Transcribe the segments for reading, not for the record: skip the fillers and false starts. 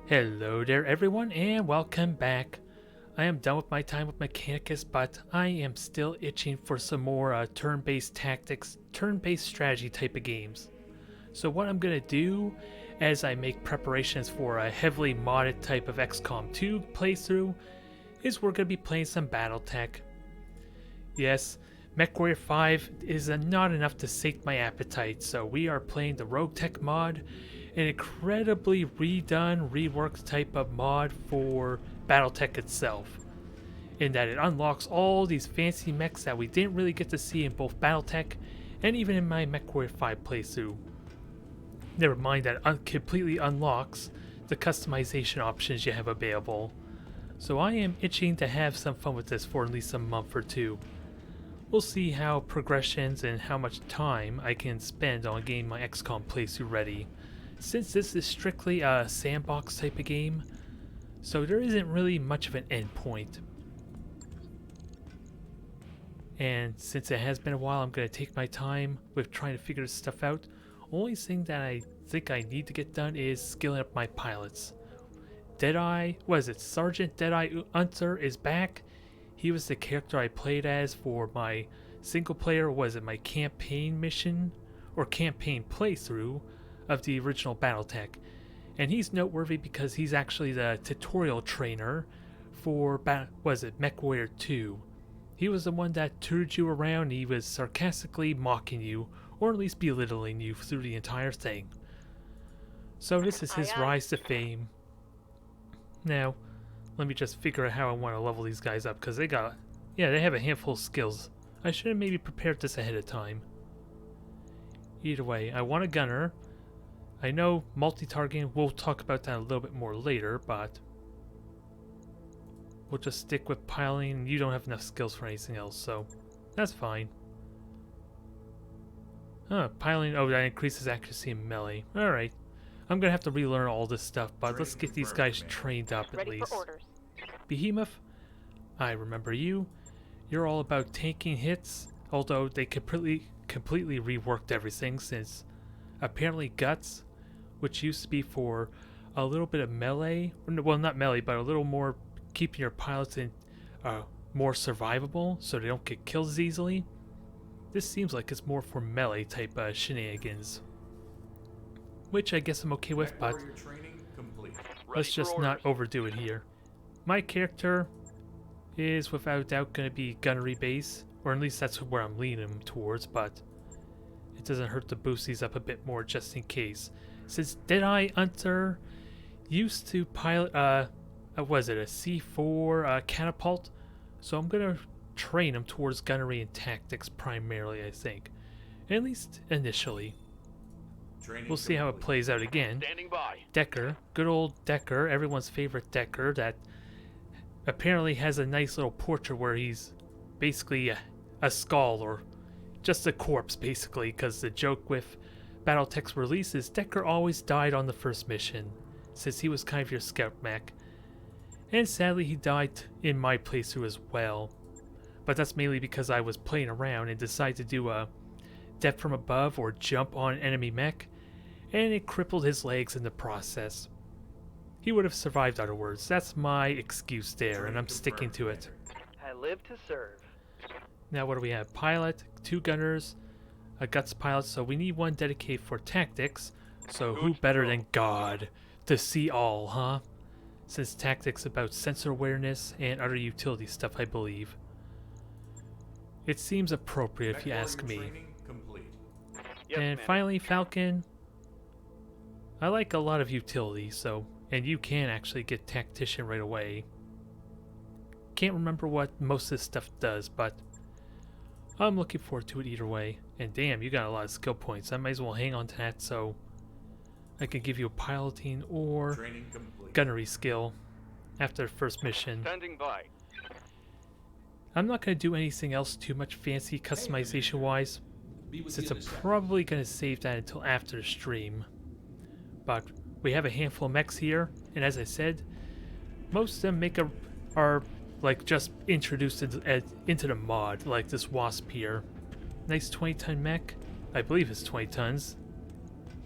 Hello there everyone and welcome back. I am done with my time with Mechanicus, but I am still itching for some more turn-based tactics, turn-based strategy type of games. So what I'm going to do as I make preparations for a heavily modded type of XCOM 2 playthrough is we're going to be playing some Battletech. Yes, MechWarrior 5 is not enough to sate my appetite, so we are playing the Roguetech mod, an incredibly redone, reworked type of mod for Battletech itself, in that it unlocks all these fancy mechs that we didn't really get to see in both Battletech and even in my MechWarrior 5 playthrough. Never mind that it completely unlocks the customization options you have available. So I am itching to have some fun with this for at least a month or two. We'll see how progressions and how much time I can spend on getting my XCOM playthrough ready, since this is strictly a sandbox type of game, so there isn't really much of an endpoint. And since it has been a while, I'm going to take my time with trying to figure this stuff out. Only thing that I think I need to get done is skilling up my pilots. Deadeye, what is it, Sergeant Deadeye Unther is back. He was the character I played as for my single player, my campaign mission, or campaign playthrough of the original Battletech. And he's noteworthy because he's actually the tutorial trainer for MechWarrior 2. He was the one that toured you around. He was sarcastically mocking you, or at least belittling you through the entire thing. So this is his rise to fame. Now, let me just figure out how I want to level these guys up, because they have a handful of skills. I should have maybe prepared this ahead of time. Either way, I want a gunner. I know multi-targeting, we'll talk about that a little bit more later, but we'll just stick with piloting. You don't have enough skills for anything else, so that's fine. Piloting, oh, that increases accuracy in melee. Alright. I'm gonna have to relearn all this stuff, but let's get these guys trained up at least. Behemoth, I remember you. You're all about tanking hits, although they completely reworked everything, since apparently Guts, which used to be for a little bit of melee, well, not melee, but a little more keeping your pilots in more survivable so they don't get killed as easily. This seems like it's more for melee type shenanigans, which I guess I'm okay with, but let's just not overdo it here. My character is without a doubt going to be gunnery base, or at least that's where I'm leaning towards, but it doesn't hurt to boost these up a bit more just in case. Since Deadeye Unther used to pilot a C4 catapult, so I'm going to train him towards gunnery and tactics primarily, I think. At least initially. We'll see how it plays out again. Decker, good old Decker, everyone's favorite Decker, that apparently has a nice little portrait where he's basically a skull, or just a corpse basically, because the joke with Battletech's release is Decker always died on the first mission, since he was kind of your scout mech. And sadly he died in my playthrough as well. But that's mainly because I was playing around and decided to do a death from above or jump on an enemy mech, and it crippled his legs in the process. He would have survived otherwise. That's my excuse there, and I'm sticking to it. I live to serve. Now what do we have? Pilot, 2 gunners, a Guts pilot, so we need one dedicated for tactics. So who better than God to see all, huh? Since tactics about sensor awareness and other utility stuff, I believe. It seems appropriate if you ask me. And finally, Falcon. I like a lot of utility, so, and you can actually get Tactician right away. Can't remember what most of this stuff does, but I'm looking forward to it either way. And damn, you got a lot of skill points. I might as well hang on to that so I can give you a piloting or gunnery skill after the first mission. Standing by. I'm not going to do anything else too much fancy customization wise, since I'm probably going to save that until after the stream. But we have a handful of mechs here, and as I said, most of them are like just introduced into the mod, like this Wasp here. Nice 20-ton mech. I believe it's 20 tons.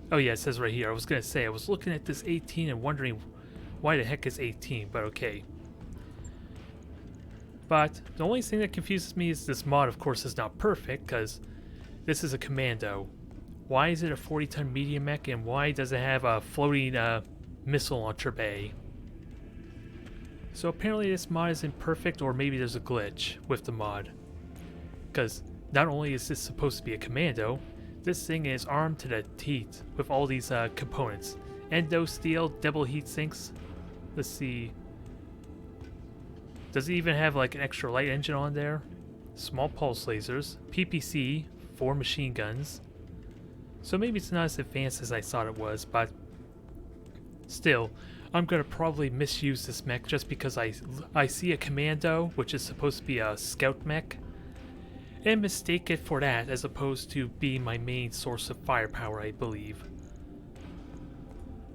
Oh yeah, it says right here. I was going to say, I was looking at this 18 and wondering why the heck is 18, but okay. But the only thing that confuses me is this mod, of course, is not perfect, because this is a commando. Why is it a 40-ton medium mech, and why does it have a floating missile launcher bay? So apparently this mod isn't perfect, or maybe there's a glitch with the mod. Because not only is this supposed to be a commando, this thing is armed to the teeth with all these components. Endo steel, double heat sinks. Let's see. Does it even have like an extra light engine on there? Small pulse lasers, PPC, 4 machine guns. So maybe it's not as advanced as I thought it was, but still, I'm going to probably misuse this mech just because I see a commando, which is supposed to be a scout mech, and mistake it for that as opposed to being my main source of firepower, I believe.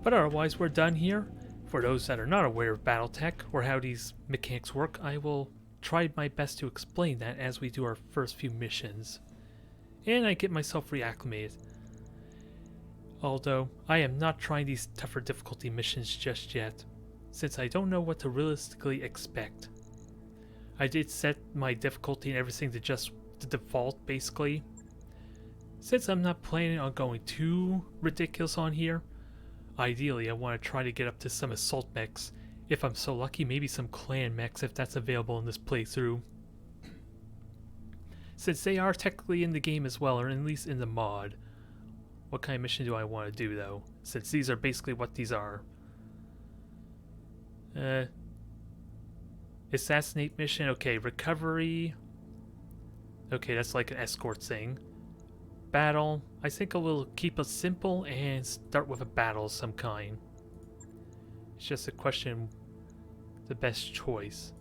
But otherwise, we're done here. For those that are not aware of Battletech or how these mechanics work, I will try my best to explain that as we do our first few missions. And I get myself reacclimated. Although, I am not trying these tougher difficulty missions just yet, since I don't know what to realistically expect. I did set my difficulty and everything to just the default, basically. Since I'm not planning on going too ridiculous on here, ideally I want to try to get up to some assault mechs. If I'm so lucky, maybe some clan mechs if that's available in this playthrough. Since they are technically in the game as well, or at least in the mod. What kind of mission do I want to do though? Since these are basically what these are. Assassinate mission, okay, recovery. Okay, that's like an escort thing. Battle, I think I will keep it simple and start with a battle of some kind. It's just a question, the best choice.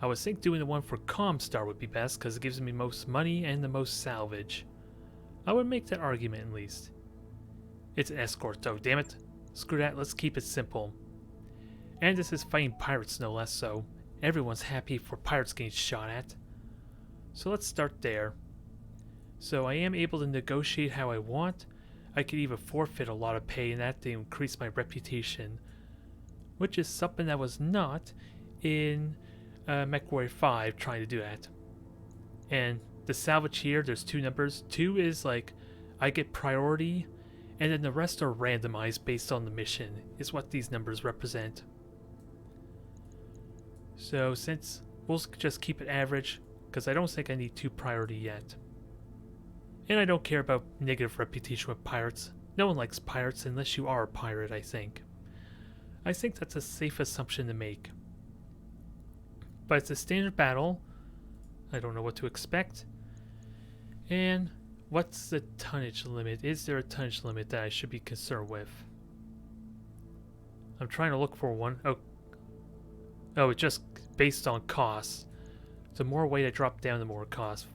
I would think doing the one for Comstar would be best because it gives me most money and the most salvage. I would make that argument at least. It's an escort though, damn it. Screw that, let's keep it simple. And this is fighting pirates no less, so everyone's happy for pirates getting shot at. So let's start there. So I am able to negotiate how I want. I could even forfeit a lot of pay and that to increase my reputation. Which is something that was not in MechWarrior 5 trying to do that. And the salvage here, there's 2 numbers. 2 is like, I get priority, and then the rest are randomized based on the mission, is what these numbers represent. So since, we'll just keep it average, because I don't think I need 2 priority yet. And I don't care about negative reputation with pirates. No one likes pirates unless you are a pirate, I think. I think that's a safe assumption to make. But it's a standard battle. I don't know what to expect. And what's the tonnage limit? Is there a tonnage limit that I should be concerned with? I'm trying to look for one. Oh, it's just based on costs. The more weight I drop down, the more cost.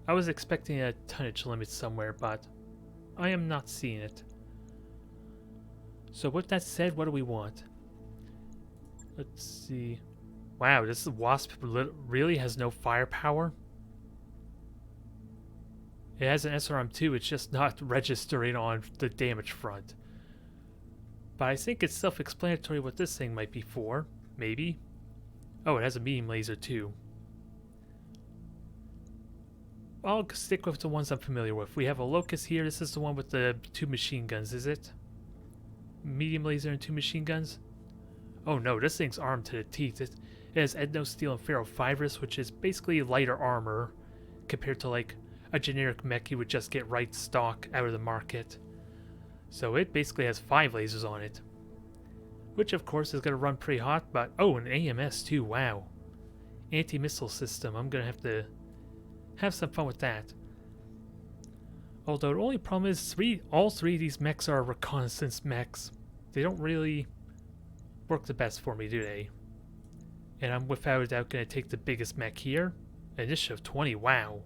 I was expecting a tonnage limit somewhere, but I am not seeing it. So with that said, what do we want? Let's see. Wow, this Wasp really has no firepower? It has an SRM2, it's just not registering on the damage front. But I think it's self-explanatory what this thing might be for. Maybe. Oh, it has a medium laser too. I'll stick with the ones I'm familiar with. We have a Locust here. This is the one with the 2 machine guns, is it? Medium laser and 2 machine guns? Oh no, this thing's armed to the teeth. It has Endo Steel and Ferrofibrous, which is basically lighter armor compared to like a generic mech you would just get right stock out of the market. So it basically has 5 lasers on it. Which of course is going to run pretty hot, but oh, an AMS too, wow. Anti-missile system, I'm going to have some fun with that. Although the only problem is all three of these mechs are reconnaissance mechs. They don't really work the best for me, do they? And I'm without a doubt going to take the biggest mech here. Initiative of 20, wow.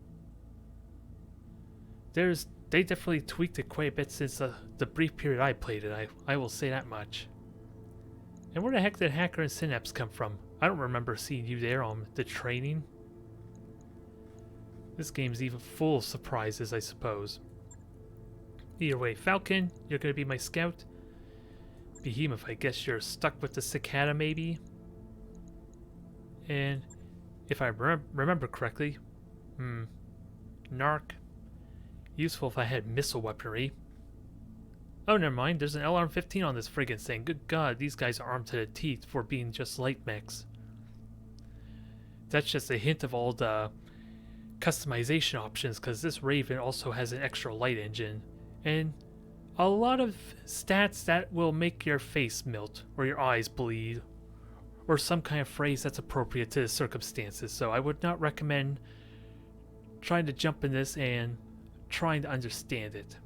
They definitely tweaked it quite a bit since the brief period I played it, I will say that much. And where the heck did Hacker and Synapse come from? I don't remember seeing you there on the training. This game's even full of surprises, I suppose. Either way, Falcon, you're going to be my scout. Behemoth, I guess you're stuck with the cicada maybe? And if I remember correctly, Narc. Useful if I had missile weaponry. Oh, never mind, there's an LRM-15 on this friggin' thing. Good god, these guys are armed to the teeth for being just light mechs. That's just a hint of all the customization options, because this Raven also has an extra light engine. And a lot of stats that will make your face melt, or your eyes bleed, or some kind of phrase that's appropriate to the circumstances. So I would not recommend trying to jump in this and trying to understand it.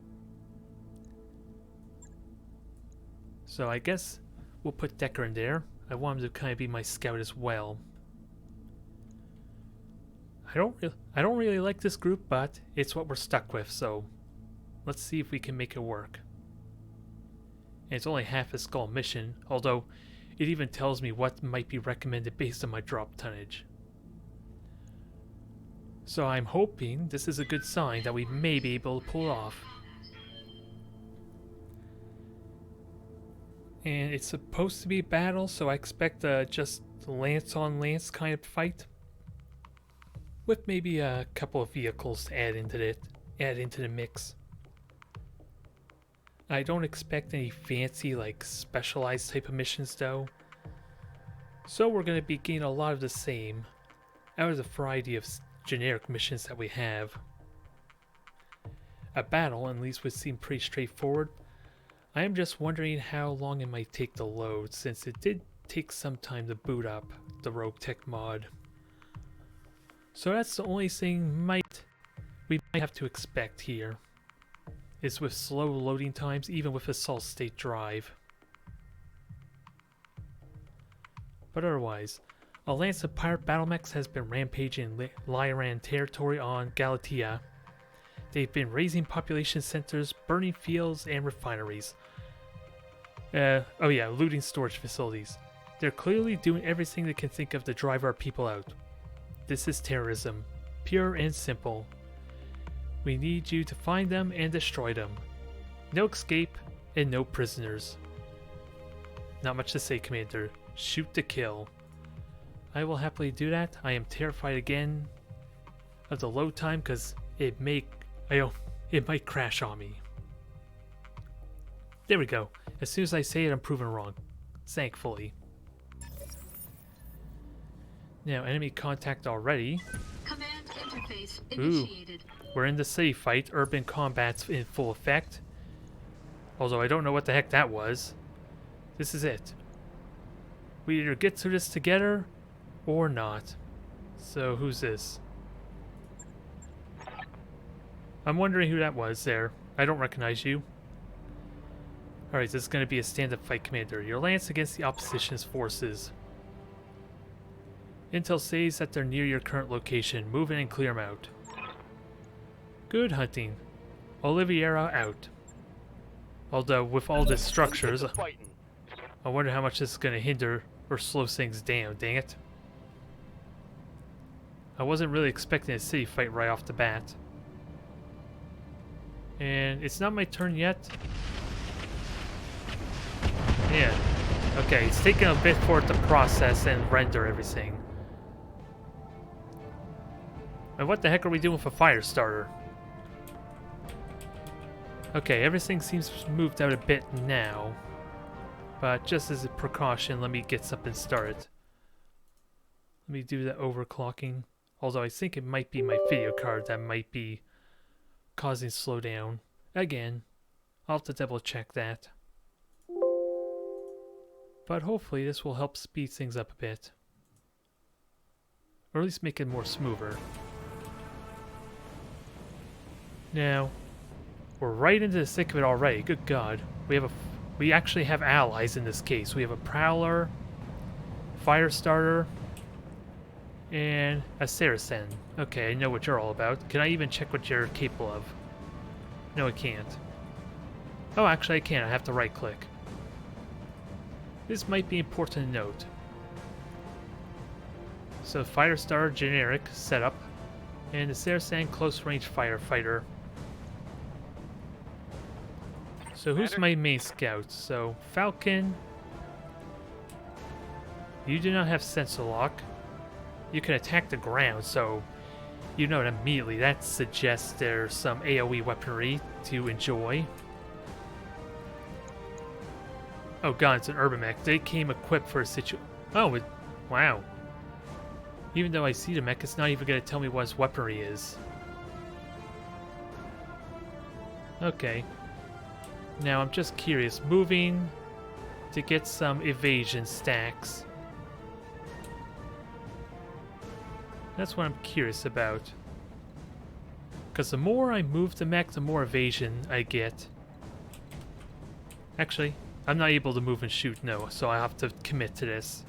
So I guess we'll put Decker in there. I want him to kind of be my scout as well. I don't really like this group, but it's what we're stuck with, so let's see if we can make it work. And it's only half a skull mission, although it even tells me what might be recommended based on my drop tonnage. So I'm hoping this is a good sign that we may be able to pull it off. And it's supposed to be a battle, so I expect just lance on lance kind of fight, with maybe a couple of vehicles to add into the mix. I don't expect any fancy, like, specialized type of missions though. So we're going to be getting a lot of the same out of the variety of generic missions that we have. A battle, at least, would seem pretty straightforward. I am just wondering how long it might take to load, since it did take some time to boot up the Roguetech mod. So that's the only thing we might have to expect here, is with slow loading times, even with a solid state drive. But otherwise, a lance of pirate battlemechs has been rampaging in Lyran territory on Galatea. They've been raising population centers, burning fields and refineries. Looting storage facilities. They're clearly doing everything they can think of to drive our people out. This is terrorism, pure and simple. We need you to find them and destroy them. No escape and no prisoners. Not much to say, Commander. Shoot to kill. I will happily do that. I am terrified again of the load time because it might crash on me. There we go. As soon as I say it, I'm proven wrong. Thankfully. Now, enemy contact already. Command interface initiated. We're in the city fight. Urban combat's in full effect. Although I don't know what the heck that was. This is it. We either get through this together or not. So who's this? I'm wondering who that was there. I don't recognize you. Alright, this is going to be a stand-up fight, Commander. Your lance against the opposition's forces. Intel says that they're near your current location. Move in and clear them out. Good hunting. Oliveira out. Although, with all the structures, I wonder how much this is going to hinder or slow things down, dang it. I wasn't really expecting a city fight right off the bat. And it's not my turn yet. Yeah. Okay, it's taking a bit for it to process and render everything. And what the heck are we doing with a fire starter? Okay, everything seems moved out a bit now. But just as a precaution, let me get something started. Let me do the overclocking. Although I think it might be my video card that might be causing slowdown. Again, I'll have to double check that. But hopefully this will help speed things up a bit. Or at least make it more smoother. Now, we're right into the thick of it already. Good God. We actually have allies in this case. We have a Prowler, Firestarter, and a Saracen. Okay, I know what you're all about. Can I even check what you're capable of? No, I can't. Oh, actually I can. I have to right-click. This might be important to note. So, Firestarter generic setup, and the Saracen close-range firefighter. So So who's my main scout? So Falcon. You do not have sensor lock. You can attack the ground, so you know it immediately. That suggests there's some AoE weaponry to enjoy. Oh god, it's an urban mech. They came equipped for a wow. Even though I see the mech, it's not even going to tell me what his weaponry is. Okay. Now I'm just curious. Moving to get some evasion stacks. That's what I'm curious about. Because the more I move the mech, the more evasion I get. Actually, I'm not able to move and shoot, no, so I have to commit to this.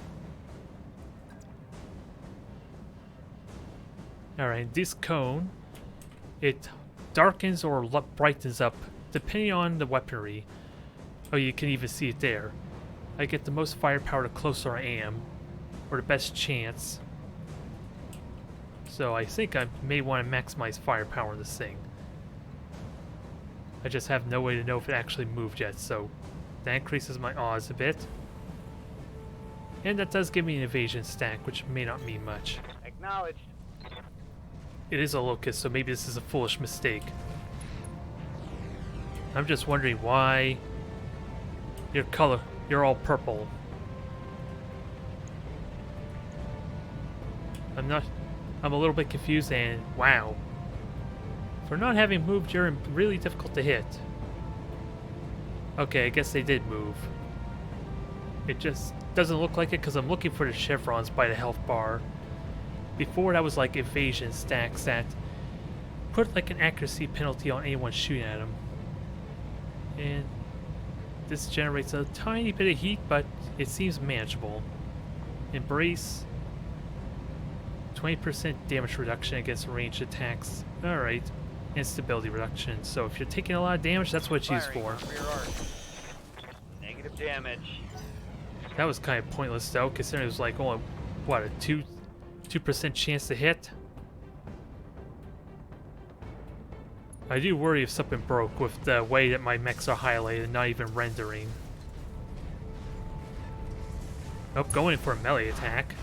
Alright, this cone, it darkens or brightens up depending on the weaponry. Oh, you can even see it there. I get the most firepower the closer I am, or the best chance. So I think I may want to maximize firepower in this thing. I just have no way to know if it actually moved yet, so that increases my odds a bit. And that does give me an evasion stack, which may not mean much. Acknowledged. It is a locust, so maybe this is a foolish mistake. I'm just wondering why you're all purple. I'm a little bit confused, and wow. For not having moved, you're really difficult to hit. Okay, I guess they did move. It just doesn't look like it because I'm looking for the chevrons by the health bar. Before that was like evasion stacks that put like an accuracy penalty on anyone shooting at them. And this generates a tiny bit of heat, but it seems manageable. Embrace. 20% damage reduction against ranged attacks. Alright. And stability reduction. So if you're taking a lot of damage, that's what it's used for. Negative damage. That was kind of pointless though, considering it was like only, what, a 2% chance to hit? I do worry if something broke with the way that my mechs are highlighted and not even rendering. Oh, going in for a melee attack.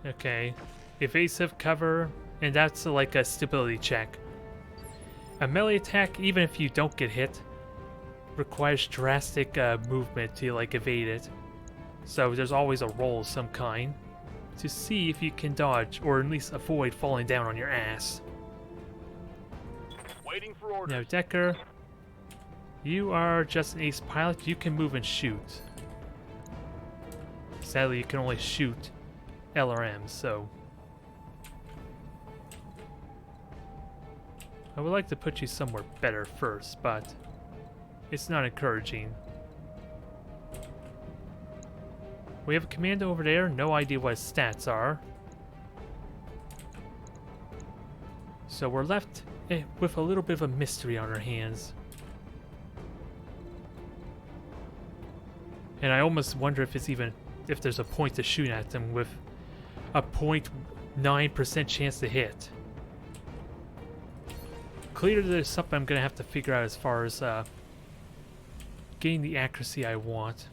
Okay. Evasive cover, and that's like a stability check. A melee attack, even if you don't get hit, requires drastic movement to like evade it. So there's always a roll of some kind to see if you can dodge or at least avoid falling down on your ass. Waiting for orders. Now Decker, you are just an ace pilot. You can move and shoot. Sadly, you can only shoot LRMs, so I would like to put you somewhere better first, but it's not encouraging. We have a commando over there, no idea what his stats are. So we're left with a little bit of a mystery on our hands. And I almost wonder if there's a point to shoot at them with a 0.9% chance to hit. Clearly there's something I'm going to have to figure out as far as getting the accuracy I want.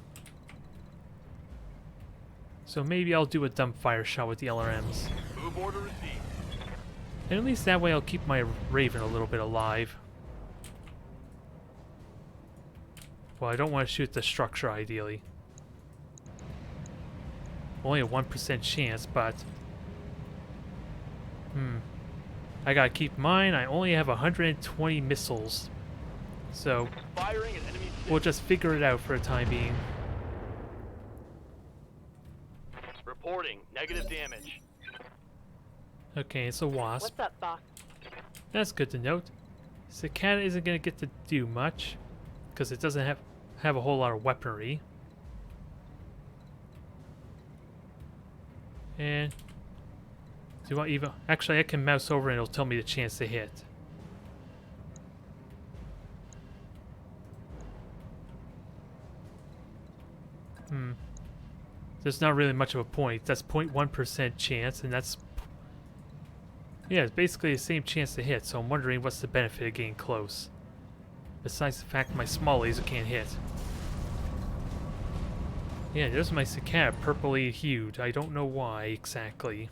So maybe I'll do a dumb fire shot with the LRMs. Move order received. And at least that way I'll keep my Raven a little bit alive. Well, I don't want to shoot the structure ideally. Only a 1% chance, but I gotta keep in mind I only have 120 missiles. So Firing at enemy we'll just figure it out for the time being. Reporting. Negative damage. Okay, it's a wasp. What's up, Fox? That's good to note. Cicada isn't gonna get to do much because it doesn't have a whole lot of weaponry. And do I even actually I can mouse over and it'll tell me the chance to hit. There's not really much of a point. That's 0.1% chance, and Yeah, it's basically the same chance to hit, so I'm wondering what's the benefit of getting close. Besides the fact my small laser can't hit. Yeah, there's my cicada purpley hued. I don't know why exactly.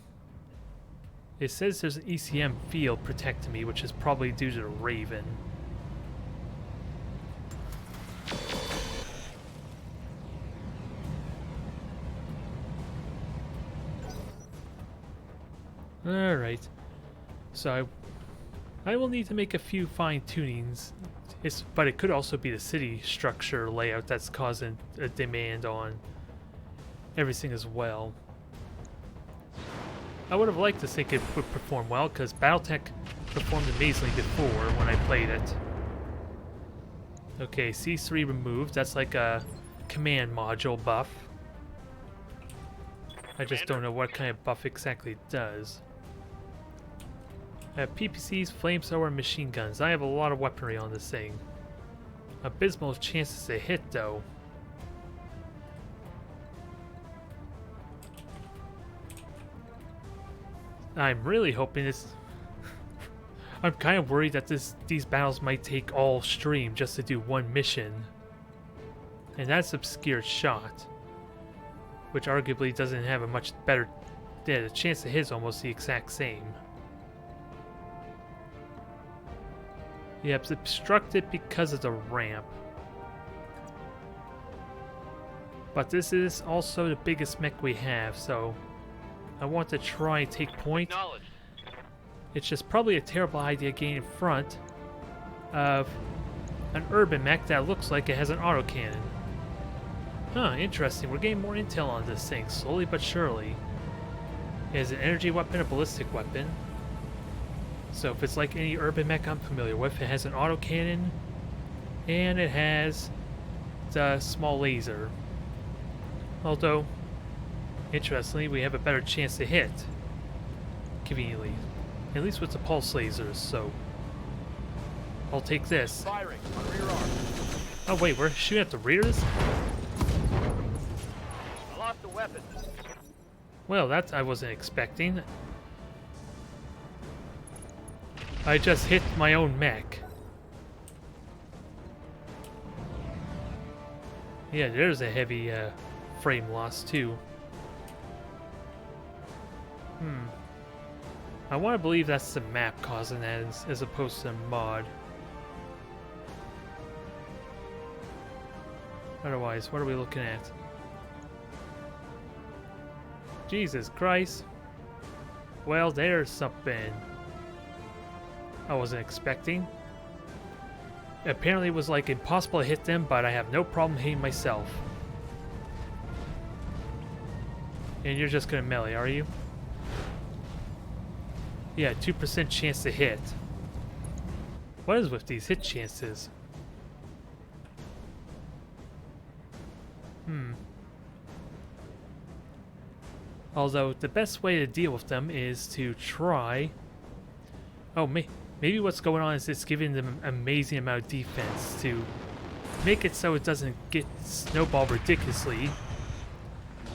It says there's an ECM field protecting me, which is probably due to the Raven. Alright. So I will need to make a few fine tunings. But it could also be the city structure layout that's causing a demand on everything as well. I would have liked to think it would perform well, because Battletech performed amazingly before when I played it. Okay, C3 removed. That's like a command module buff. I just don't know what kind of buff exactly it does. I have PPCs, flamethrower, machine guns. I have a lot of weaponry on this thing. Abysmal chances to hit, though. I'm really hoping this... I'm kind of worried that these battles might take all stream just to do one mission. And that's obscured shot. Which arguably doesn't have a much better... Yeah, the chance to hit is almost the exact same. Yeah, it's obstructed because of the ramp. But this is also the biggest mech we have, so I want to try and take point. It's just probably a terrible idea getting in front of an urban mech that looks like it has an autocannon. Huh, interesting. We're getting more intel on this thing, slowly but surely. It has an energy weapon, a ballistic weapon. So if it's like any urban mech I'm familiar with, it has an autocannon, and it has the small laser. Although, interestingly, we have a better chance to hit, conveniently. At least with the pulse lasers, so I'll take this. Firing on rear arm. Oh wait, we're shooting at the rear of this? I lost the weapon. Well, that I wasn't expecting. I just hit my own mech. Yeah, there's a heavy frame loss too. I want to believe that's the map causing that as opposed to a mod. Otherwise, what are we looking at? Jesus Christ. Well, there's something I wasn't expecting. Apparently it was like impossible to hit them, but I have no problem hitting myself. And you're just gonna melee, are you? Yeah, 2% chance to hit. What is with these hit chances? Although the best way to deal with them is to try... Oh, maybe what's going on is it's giving them an amazing amount of defense to make it so it doesn't get snowballed ridiculously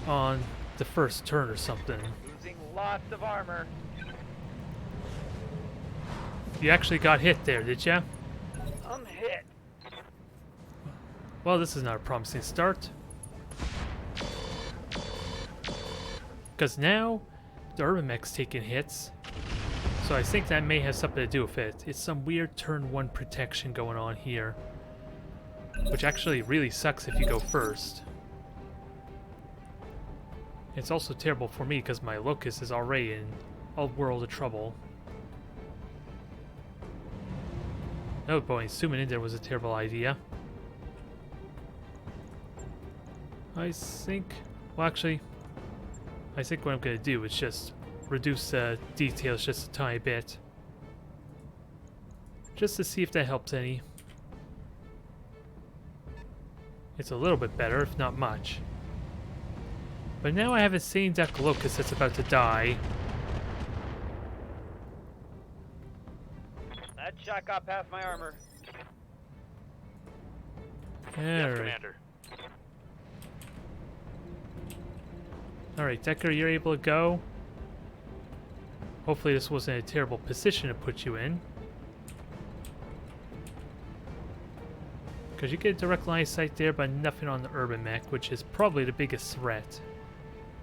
on the first turn or something. Losing lots of armor. You actually got hit there, did ya? I'm hit. Well, this is not a promising start. Because now the urban mech's taking hits. So I think that may have something to do with it. It's some weird turn 1 protection going on here. Which actually really sucks if you go first. It's also terrible for me because my Locust is already in a world of trouble. Oh boy, zooming in there was a terrible idea. I think... Well, actually... I think what I'm going to do is just reduce the details just a tiny bit. Just to see if that helps any. It's a little bit better, if not much. But now I have a sane deck Locust that's about to die. That shot got past my armor. Alright. Commander. Alright, Decker, you're able to go. Hopefully this wasn't a terrible position to put you in. Because you get a direct line of sight there, but nothing on the urban mech, which is probably the biggest threat,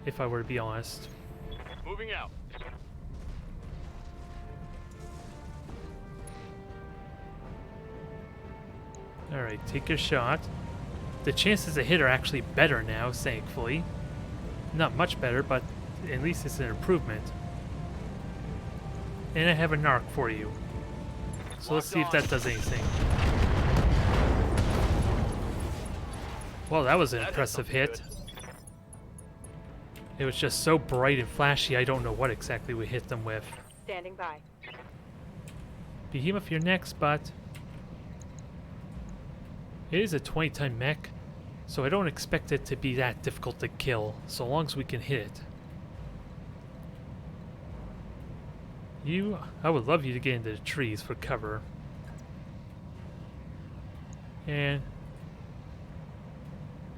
if I were to be honest. Moving out. Alright, take your shot. The chances of hit are actually better now, thankfully. Not much better, but at least it's an improvement. And I have a narc for you. So let's see if that does anything. Well, that was an impressive hit. It was just so bright and flashy, I don't know what exactly we hit them with. Standing by. Behemoth, you're next, but it is a 20-ton mech, so I don't expect it to be that difficult to kill, so long as we can hit it. I would love you to get into the trees for cover. And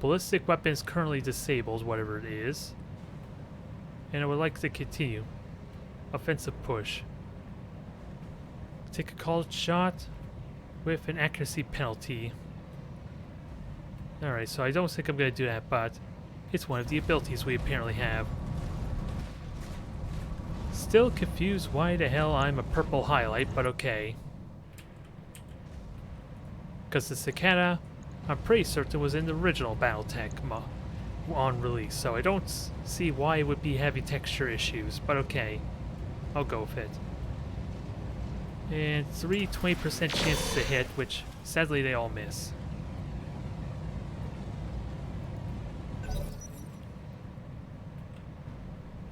ballistic weapons currently disabled, whatever it is. And I would like to continue. Offensive push. Take a called shot with an accuracy penalty. Alright, so I don't think I'm going to do that, but it's one of the abilities we apparently have. Still confused why the hell I'm a purple highlight, but okay. Because the cicada, I'm pretty certain was in the original Battletech on release, so I don't see why it would be having texture issues, but okay. I'll go with it. And 20% chances to hit, which sadly they all miss.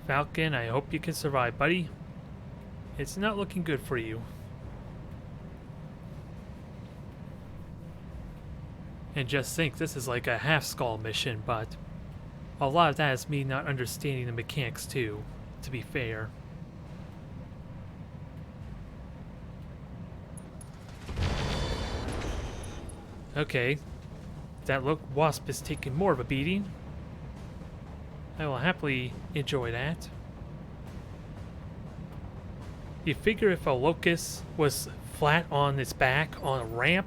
Falcon, I hope you can survive, buddy. It's not looking good for you. And just think, this is like a half-skull mission, but a lot of that is me not understanding the mechanics too, to be fair. Okay, that wasp is taking more of a beating. I will happily enjoy that. You figure if a locust was flat on its back on a ramp,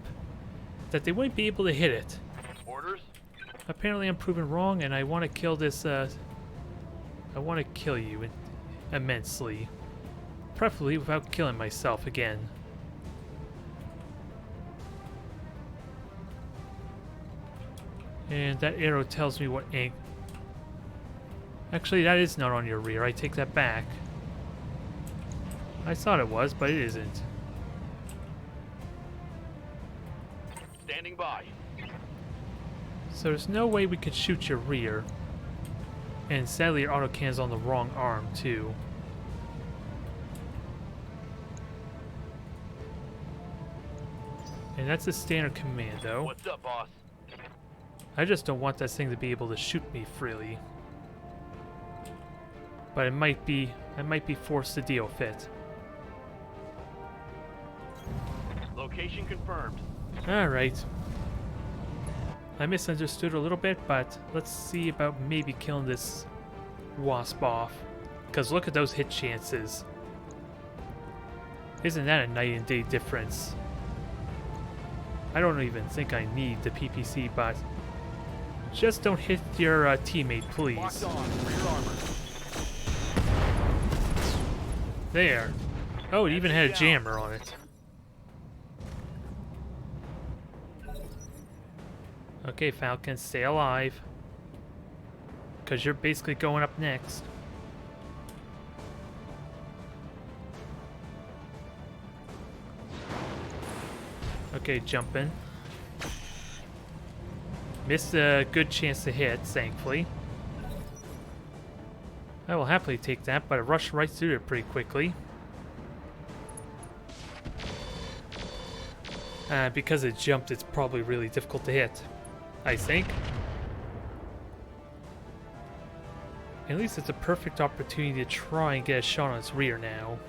that they wouldn't be able to hit it. Orders? Apparently I'm proven wrong, and I want to kill this, I want to kill you immensely. Preferably without killing myself again. And that arrow tells me what ink. Actually, that is not on your rear. I take that back. I thought it was, but it isn't. Standing by. So there's no way we could shoot your rear. And sadly, your autocan's on the wrong arm, too. And that's a standard commando. What's up, boss? I just don't want that thing to be able to shoot me freely. But I might be forced to deal with it. Location confirmed. Alright. I misunderstood a little bit, but let's see about maybe killing this wasp off. Because look at those hit chances. Isn't that a night and day difference? I don't even think I need the PPC, but just don't hit your teammate, please. Locked on. Rear armor. There. Oh, it even had a jammer on it. Okay, Falcon, stay alive. Because you're basically going up next. Okay, jumping. Missed a good chance to hit, thankfully. I will happily take that, but I rushed right through it pretty quickly. Because it jumped, it's probably really difficult to hit, I think. At least it's a perfect opportunity to try and get a shot on its rear now.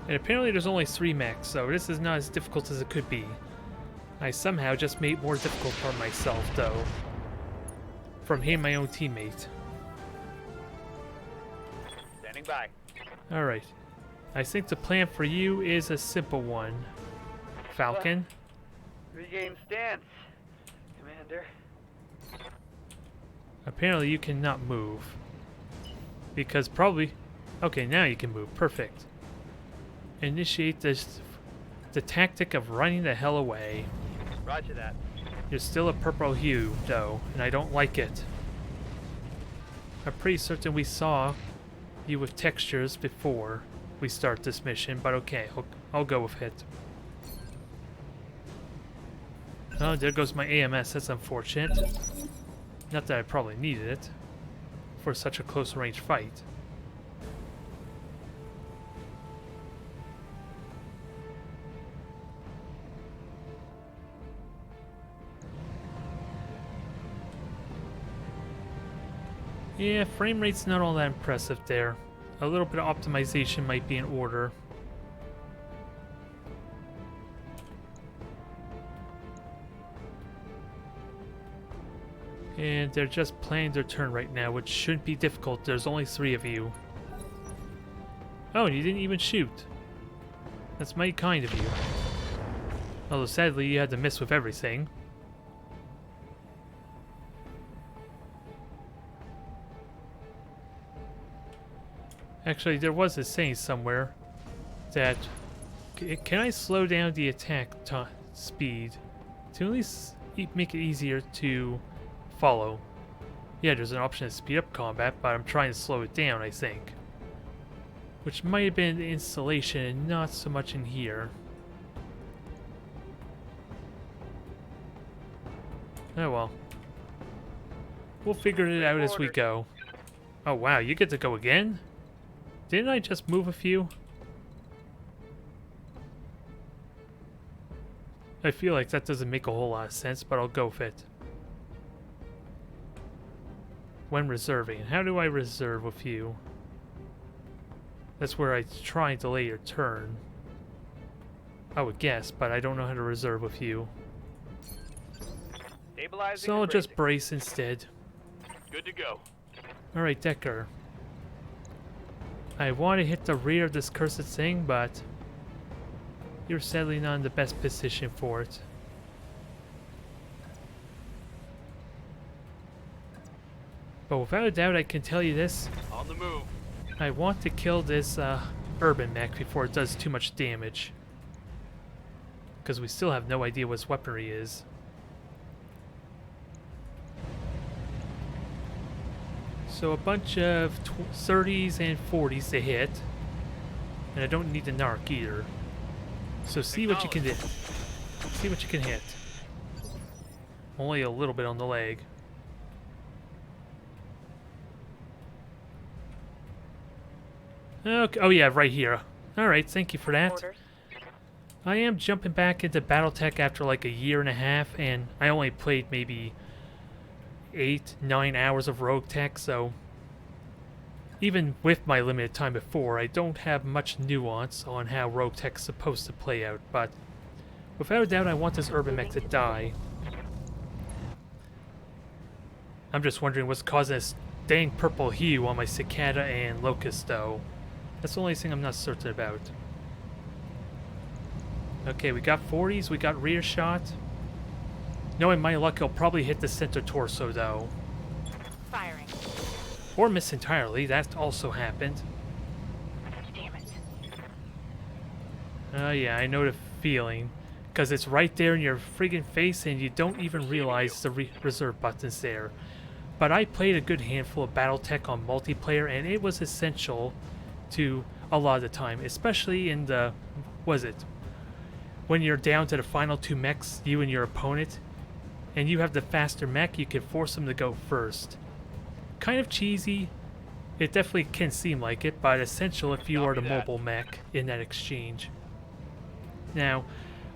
And apparently there's only 3 mechs, so this is not as difficult as it could be. I somehow just made it more difficult for myself, though. from hitting my own teammate. Standing by. Alright. I think the plan for you is a simple one. Falcon. Regain stance, Commander. Apparently you cannot move. Because probably... Okay, now you can move. Perfect. Initiate the tactic of running the hell away. Roger that. You're still a purple hue, though, and I don't like it. I'm pretty certain we saw you with textures before we start this mission, but okay, I'll go with it. Oh, there goes my AMS. That's unfortunate. Not that I probably needed it for such a close range fight. Yeah, frame rate's not all that impressive there. A little bit of optimization might be in order. And they're just playing their turn right now, which shouldn't be difficult. There's only 3 of you. Oh, and you didn't even shoot. That's mighty kind of you. Although sadly you had to miss with everything. Actually, there was a saying somewhere that... Can I slow down the attack speed to at least make it easier to follow? Yeah, there's an option to speed up combat, but I'm trying to slow it down, I think. Which might have been the installation and not so much in here. Oh well. We'll figure it out as we go. Oh wow, you get to go again? Didn't I just move a few? I feel like that doesn't make a whole lot of sense, but I'll go with it. When reserving, how do I reserve with you? That's where I try and delay your turn. I would guess, but I don't know how to reserve with you. Stabilizing. So I'll and just bracing. brace instead. Good to go. Alright, Decker. I want to hit the rear of this cursed thing, but you're sadly not in the best position for it. But without a doubt, I can tell you this. On the move. I want to kill this urban mech before it does too much damage. Because we still have no idea what its weaponry is. So a bunch of 30s and 40s to hit. And I don't need the narc either. So see what you can do. See what you can hit. Only a little bit on the leg. Okay. Oh yeah, right here. Alright, thank you for that. Orders. I am jumping back into Battletech after like a year and a half, and I only played maybe 8-9 hours of Roguetech, so even with my limited time before, I don't have much nuance on how Roguetech's supposed to play out, but without a doubt I want this urban mech to die. I'm just wondering what's causing this dang purple hue on my cicada and locust though. That's the only thing I'm not certain about. Okay, we got 40s, we got rear shot. Knowing my luck, I'll probably hit the center torso though. Firing. Or miss entirely, that also happened. Damn it. Oh yeah, I know the feeling. Because it's right there in your friggin' face and you don't even realize the reserve button's there. But I played a good handful of Battletech on multiplayer and it was essential to a lot of the time. Especially in the... was it? When you're down to the final 2 mechs, you and your opponent, and you have the faster mech, you can force them to go first. Kind of cheesy. It definitely can seem like it, but essential if you are the mobile mech in that exchange. Now,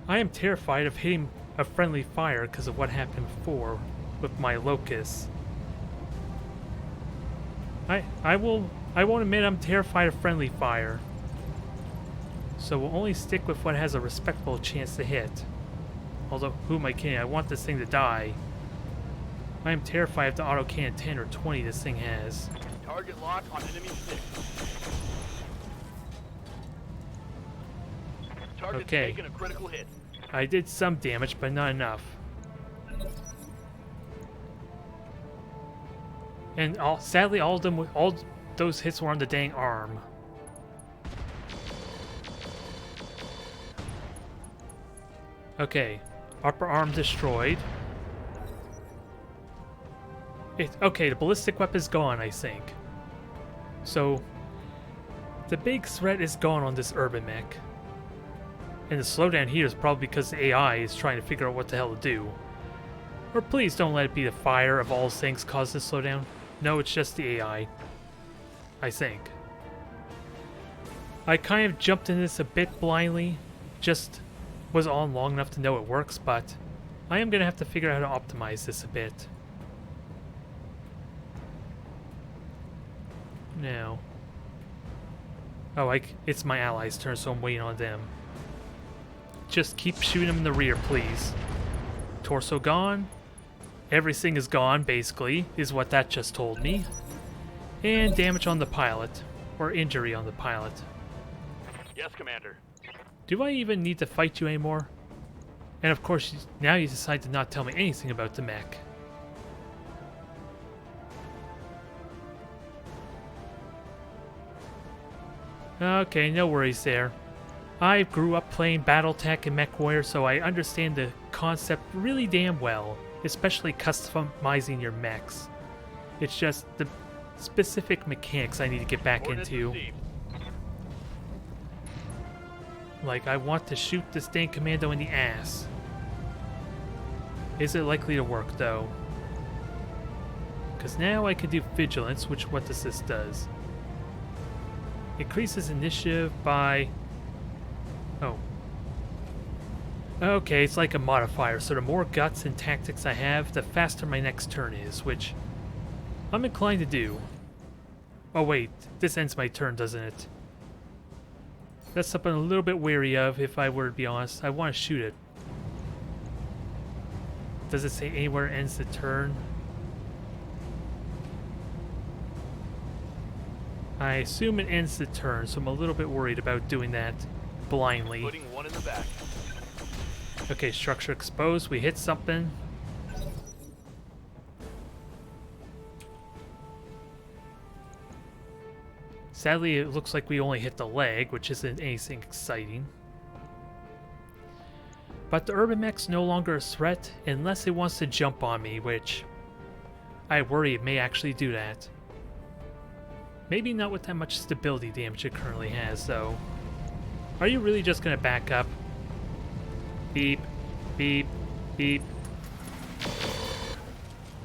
I am terrified of hitting a friendly fire because of what happened before with my Locust. I won't admit I'm terrified of friendly fire. So we'll only stick with what has a respectable chance to hit. Although, who am I kidding? I want this thing to die. I am terrified of the autocannon 10 or 20 this thing has. Target lock on enemy 6. Target's Okay. taking a critical hit. I did some damage, but not enough. And sadly, all those hits were on the dang arm. Okay, upper arm destroyed. Okay, the ballistic weapon's gone, I think. So, the big threat is gone on this urban mech. And the slowdown here is probably because the AI is trying to figure out what the hell to do. Or please don't let it be the fire of all things cause this slowdown. No, it's just the AI. I think. I kind of jumped into this a bit blindly. Just was on long enough to know it works, but I am going to have to figure out how to optimize this a bit. Now. Oh, it's my allies' turn, so I'm waiting on them. Just keep shooting them in the rear, please. Torso gone. Everything is gone, basically, is what that just told me. And damage on the pilot. Or injury on the pilot. Yes, Commander. Do I even need to fight you anymore? And of course, now you decide to not tell me anything about the mech. Okay, no worries there. I grew up playing Battletech and MechWarrior, so I understand the concept really damn well, especially customizing your mechs. It's just the specific mechanics I need to get back Ordnance into. received. Like, I want to shoot this dang commando in the ass. Is it likely to work, though? Because now I can do vigilance, which what this does. Increases initiative by... Oh. Okay, it's like a modifier, so the more guts and tactics I have, the faster my next turn is, which I'm inclined to do. Oh wait, this ends my turn, doesn't it? That's something I'm a little bit wary of, if I were to be honest. I want to shoot it. Does it say anywhere it ends the turn? I assume it ends the turn, so I'm a little bit worried about doing that blindly. Putting one in the back. Okay, structure exposed. We hit something. Sadly, it looks like we only hit the leg, which isn't anything exciting. But the Urban Mech's no longer a threat unless it wants to jump on me, which I worry it may actually do that. Maybe not with that much stability damage it currently has, though. Are you really just going to back up? Beep, beep, beep.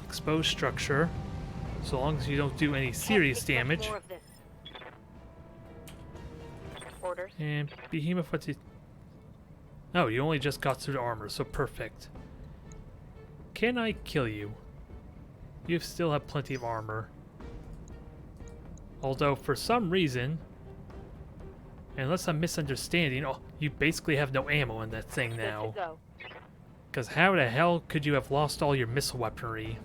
Exposed structure. So long as you don't do any serious damage. More of this. Orders. And Behemoth, what's it? Oh, you only just got through the armor, so perfect. Can I kill you? You still have plenty of armor. Although, for some reason, unless I'm misunderstanding, oh, you basically have no ammo in that thing Good now. to go. Because how the hell could you have lost all your missile weaponry?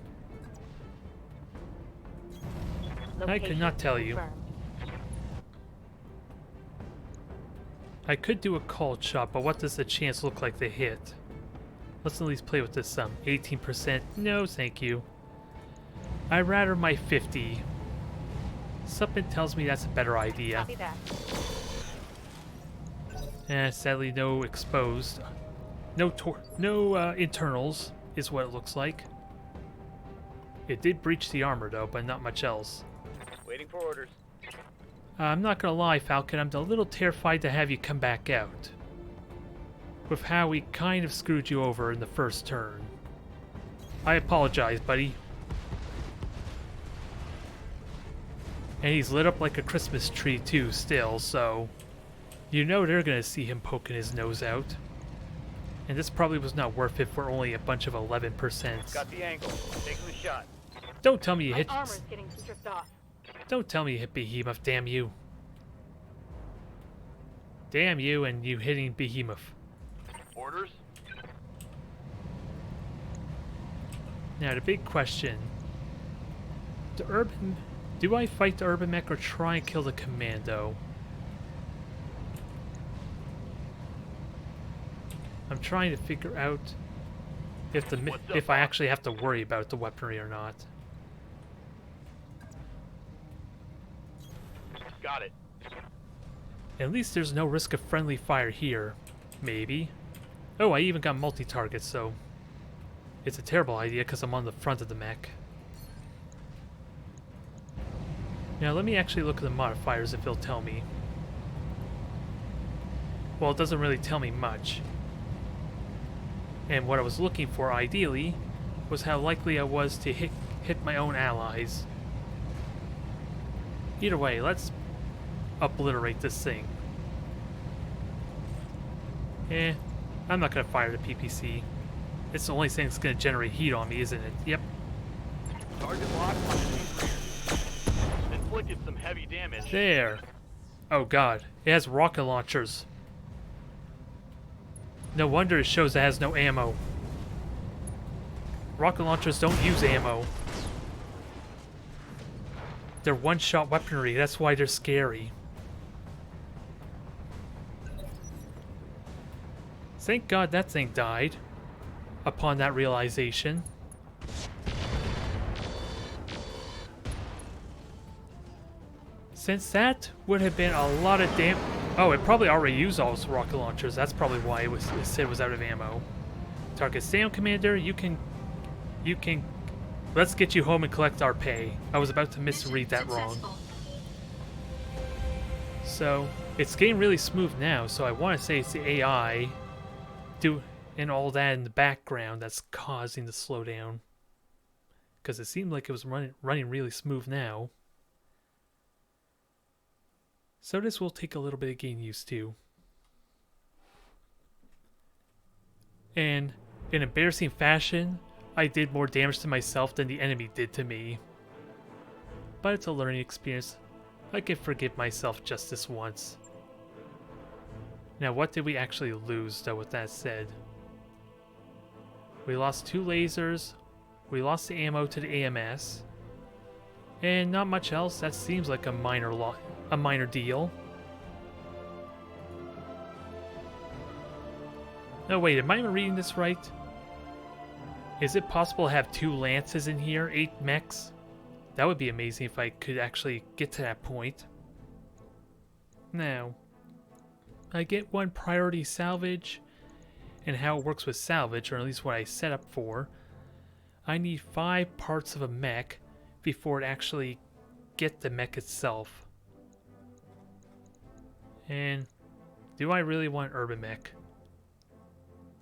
I could not tell you. confirmed. I could do a called shot, but what does the chance look like to hit? Let's at least play with this sum. 18%. No, thank you. I'd rather my 50. Something tells me that's a better idea. Copy that. Sadly, no exposed. No internals is what it looks like. It did breach the armor though, but not much else. Waiting for orders. I'm not gonna lie, Falcon, I'm a little terrified to have you come back out. With how we kind of screwed you over in the first turn. I apologize, buddy. And he's lit up like a Christmas tree too, still, so... You know they're gonna see him poking his nose out. And this probably was not worth it for only a bunch of 11%. Got the angle. Taking the shot. Don't tell me you My hit... armor's getting stripped off. Don't tell me you hit Behemoth, damn you. Damn you and you hitting Behemoth. Orders. Now the big question. Do I fight the urban mech or try and kill the commando? I'm trying to figure out if I actually have to worry about the weaponry or not. Got it. At least there's no risk of friendly fire here. Maybe. Oh, I even got multi-targets, so it's a terrible idea because I'm on the front of the mech. Now let me actually look at the modifiers if it'll tell me. Well, it doesn't really tell me much. And what I was looking for, ideally, was how likely I was to hit my own allies. Either way, let's obliterate this thing. I'm not going to fire the PPC. It's the only thing that's going to generate heat on me, isn't it? Yep. Target locked on enemy's rear. Inflicted some heavy damage. There. Oh god, it has rocket launchers. No wonder it shows it has no ammo. Rocket launchers don't use ammo. They're one-shot weaponry, that's why they're scary. Thank God that thing died upon that realization. Since that would have been a lot of oh, it probably already used all its rocket launchers. That's probably why it said it was out of ammo. Target stay on, Commander. You can. Let's get you home and collect our pay. I was about to misread that wrong. So it's getting really smooth now. So I want to say it's the AI, and all that in the background that's causing the slowdown. Because it seemed like it was running really smooth now. So this will take a little bit of getting used to. And in embarrassing fashion, I did more damage to myself than the enemy did to me. But it's a learning experience. I can forgive myself just this once. Now what did we actually lose though with that said? We lost 2 lasers, we lost the ammo to the AMS, and not much else. That seems like a minor deal. No, wait, am I reading this right? Is it possible to have 2 lances in here, 8 mechs? That would be amazing if I could actually get to that point. Now, I get 1 priority salvage, and how it works with salvage, or at least what I set up for. I need 5 parts of a mech before it actually get the mech itself. And do I really want urban mech?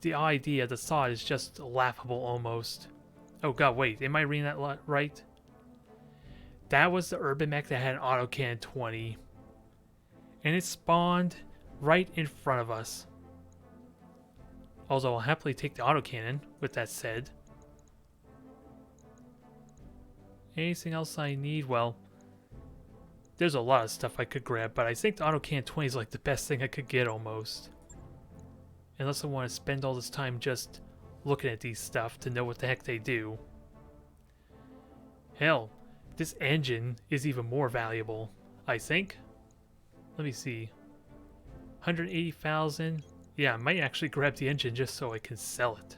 The idea, the thought is just laughable almost. Oh god, wait, am I reading that right? That was the urban mech that had an autocannon 20. And it spawned right in front of us. Although I'll happily take the autocannon, with that said. Anything else I need? Well, there's a lot of stuff I could grab, but I think the autocannon 20 is like the best thing I could get almost. Unless I want to spend all this time just looking at these stuff to know what the heck they do. Hell, this engine is even more valuable, I think. Let me see. 180,000. Yeah, I might actually grab the engine just so I can sell it.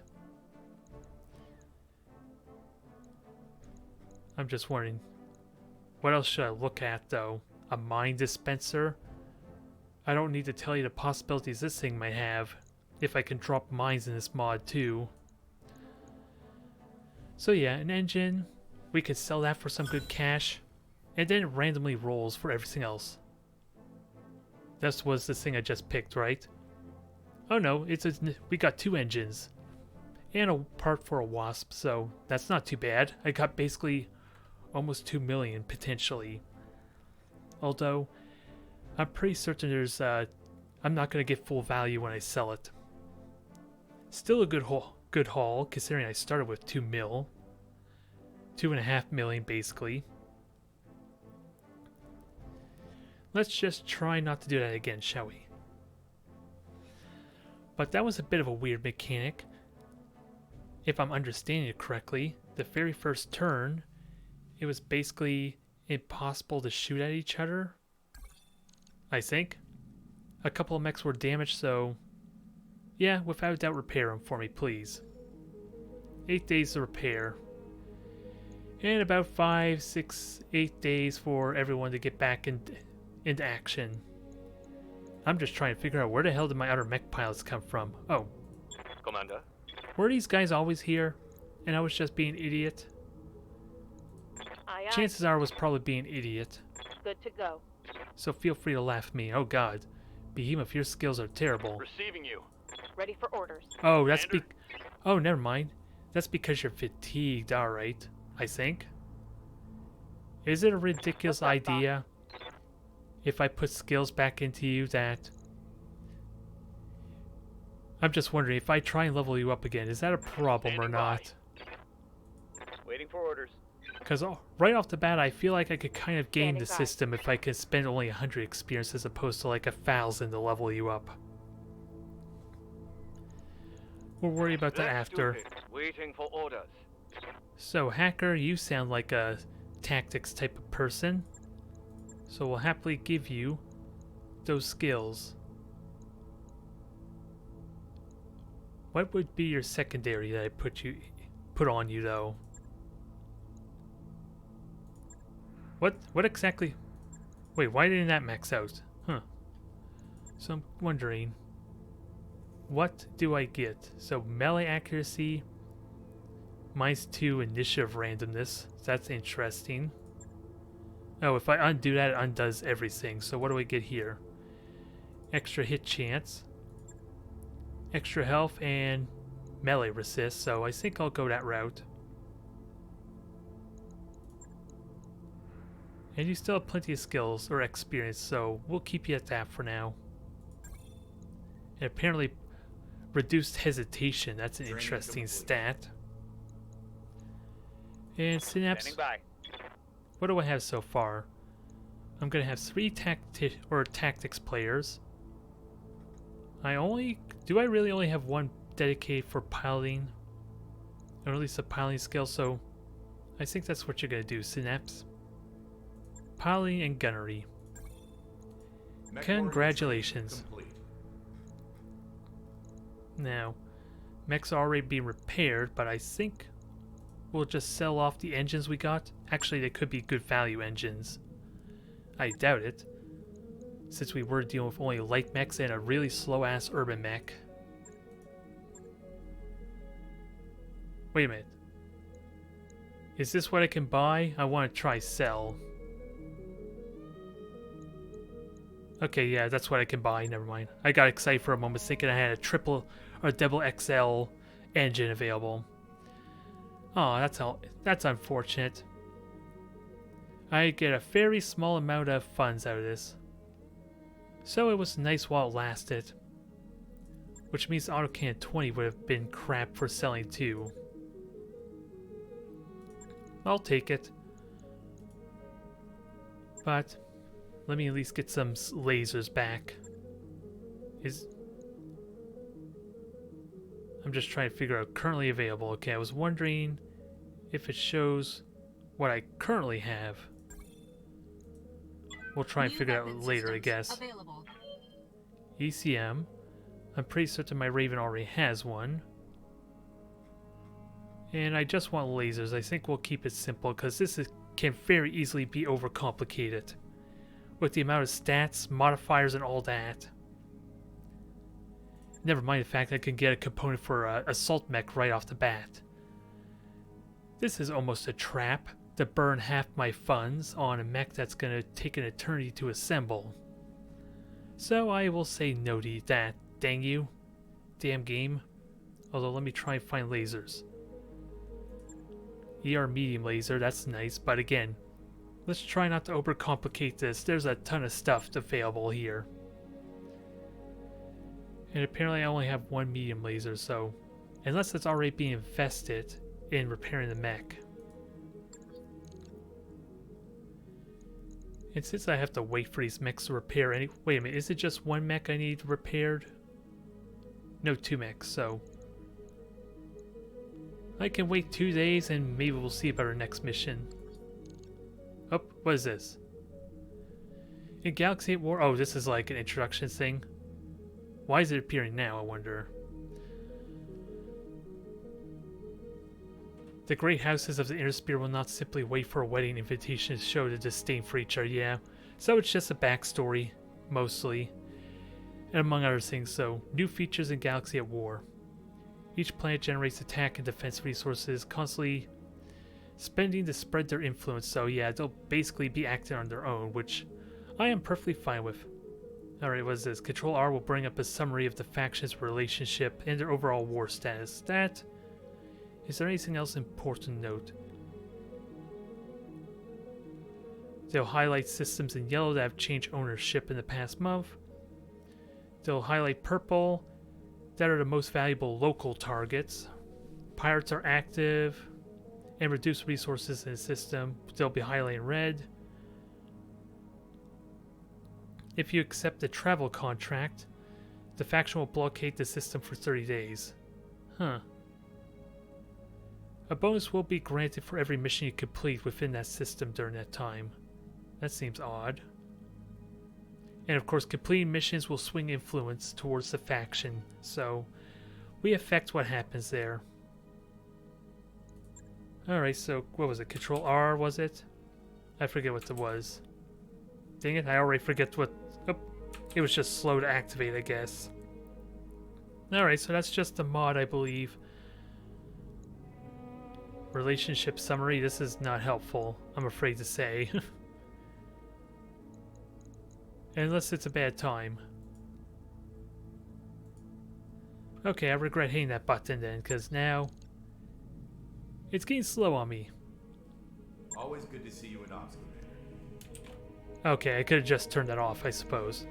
I'm just wondering, what else should I look at though? A mine dispenser? I don't need to tell you the possibilities this thing might have if I can drop mines in this mod too. So yeah, an engine. We could sell that for some good cash. And then it randomly rolls for everything else. This was the thing I just picked, right? Oh no, we got 2 engines. And a part for a wasp, so that's not too bad. I got basically almost 2 million potentially. Although, I'm pretty certain I'm not going to get full value when I sell it. Still a good haul considering I started with 2 mil. 2.5 million basically. Let's just try not to do that again, shall we? But that was a bit of a weird mechanic. If I'm understanding it correctly. the very first turn, it was basically impossible to shoot at each other. I think. A couple of mechs were damaged, so yeah, without doubt repair them for me, please. 8 days to repair. And about 5, 6, 8 days for everyone to get back into action. I'm just trying to figure out where the hell did my other mech pilots come from? Oh. Commander. Were these guys always here? And I was just being an idiot? Aye, aye. Chances are I was probably being an idiot. Good to go. So feel free to laugh at me. Oh god. Behemoth, your skills are terrible. Receiving you. Ready for orders. Oh, that's Commander? oh, never mind. That's because you're fatigued, alright. I think. Is it a ridiculous What's up, Doc? idea if I put skills back into you that... I'm just wondering, if I try and level you up again, is that a problem or Standing by. not? Waiting for orders. Because right off the bat, I feel like I could kind of game the Standing by. system if I could spend only 100 experience as opposed to like 1,000 to level you up. We'll worry about that after. Waiting for orders. So, Hacker, you sound like a tactics type of person. So we'll happily give you those skills. What would be your secondary that I put on you though? What exactly? Wait, why didn't that max out? Huh. So I'm wondering, what do I get? So melee accuracy, -2 initiative randomness. That's interesting. Oh, if I undo that, it undoes everything. So what do I get here? Extra hit chance, extra health, and melee resist. So I think I'll go that route. And you still have plenty of skills or experience, so we'll keep you at that for now. And apparently, reduced hesitation. That's an interesting stat. And synapse. Standing by. What do I have so far? I'm gonna have 3 tactics players. Do I really only have 1 dedicated for piloting? Or at least a piloting skill, so I think that's what you're gonna do, Synapse. Piloting and gunnery. Congratulations. Now, mechs are already being repaired, but I think we'll just sell off the engines we got. Actually, they could be good value engines. I doubt it, since we were dealing with only light mechs and a really slow-ass urban mech. Wait a minute. Is this what I can buy? I want to try sell. Okay, yeah, that's what I can buy. Never mind. I got excited for a moment thinking I had a triple or double XL engine available. Oh, that's unfortunate. I get a very small amount of funds out of this. So it was nice while it lasted. Which means Autocan 20 would have been crap for selling too. I'll take it. But let me at least get some lasers back. I'm just trying to figure out currently available. Okay, I was wondering if it shows what I currently have. We'll try and New figure it out weapon later, I systems guess. Available. ECM. I'm pretty certain my Raven already has one. And I just want lasers. I think we'll keep it simple because can very easily be overcomplicated with the amount of stats, modifiers, and all that. Never mind the fact that I can get a component for assault mech right off the bat. This is almost a trap to burn half my funds on a mech that's going to take an eternity to assemble. So I will say no to that. Dang you. Damn game. Although let me try and find lasers. ER medium laser, that's nice, but again, let's try not to overcomplicate this. There's a ton of stuff available here. And apparently I only have 1 medium laser, so unless it's already being invested in repairing the mech. And since I have to wait for these mechs to repair wait a minute, is it just 1 mech I need repaired? No, 2 mechs, so I can wait 2 days and maybe we'll see about our next mission. Oh, what is this? In Galaxy at War... Oh, this is like an introduction thing. Why is it appearing now, I wonder? The great houses of the Inner Sphere will not simply wait for a wedding invitation to show the disdain for each other, yeah. So it's just a backstory, mostly. And among other things, so new features in Galaxy at War. Each planet generates attack and defense resources, constantly spending to spread their influence, so yeah, they'll basically be acting on their own, which I am perfectly fine with. Alright, what is this? Control R will bring up a summary of the factions' relationship and their overall war status. Is there anything else important to note? They'll highlight systems in yellow that have changed ownership in the past month. They'll highlight purple that are the most valuable local targets. Pirates are active and reduce resources in the system. They'll be highlighting red. If you accept a travel contract, the faction will blockade the system for 30 days. Huh. A bonus will be granted for every mission you complete within that system during that time. That seems odd. And of course, completing missions will swing influence towards the faction, so we affect what happens there. Alright, so what was it? Control R, was it? I forget what it was. Dang it, I already forget what... Oh, it was just slow to activate, I guess. Alright, so that's just a mod, I believe. Relationship summary, this is not helpful, I'm afraid to say. Unless it's a bad time. Okay, I regret hitting that button then, because now it's getting slow on me. Always good to see you in Ops, Commander. Okay, I could have just turned that off, I suppose.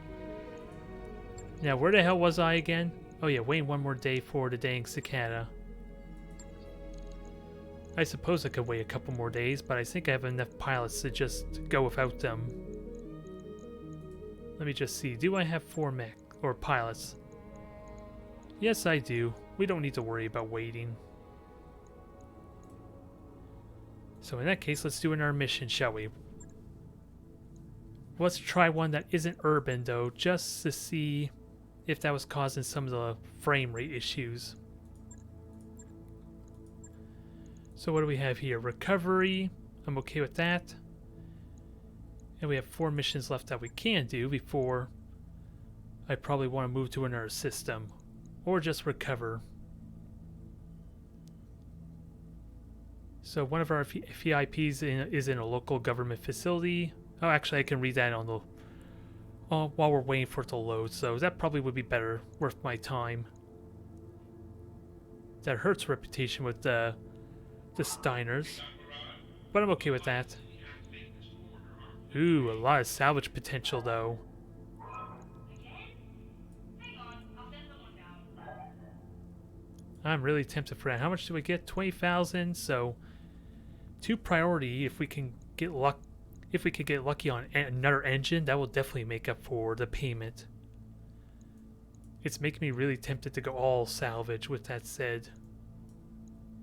Now, where the hell was I again? Oh yeah, waiting one more day for the dang cicada. I suppose I could wait a couple more days, but I think I have enough pilots to just go without them. Let me just see. Do I have 4 mech or pilots? Yes, I do. We don't need to worry about waiting. So in that case, let's do another mission, shall we? Let's try one that isn't urban, though, just to see if that was causing some of the frame rate issues. So what do we have here? Recovery. I'm okay with that. And we have 4 missions left that we can do before I probably want to move to another system. Or just recover. So one of our VIPs is in a local government facility. Oh, actually I can read that on the... while we're waiting for it to load, so that probably would be better, worth my time. That hurts reputation with the Steiners. But I'm okay with that. Ooh, a lot of salvage potential, though. I'm really tempted for that. How much do we get? 20,000. So, 2 priority. If we can get lucky on another engine, that will definitely make up for the payment. It's making me really tempted to go all salvage. With that said,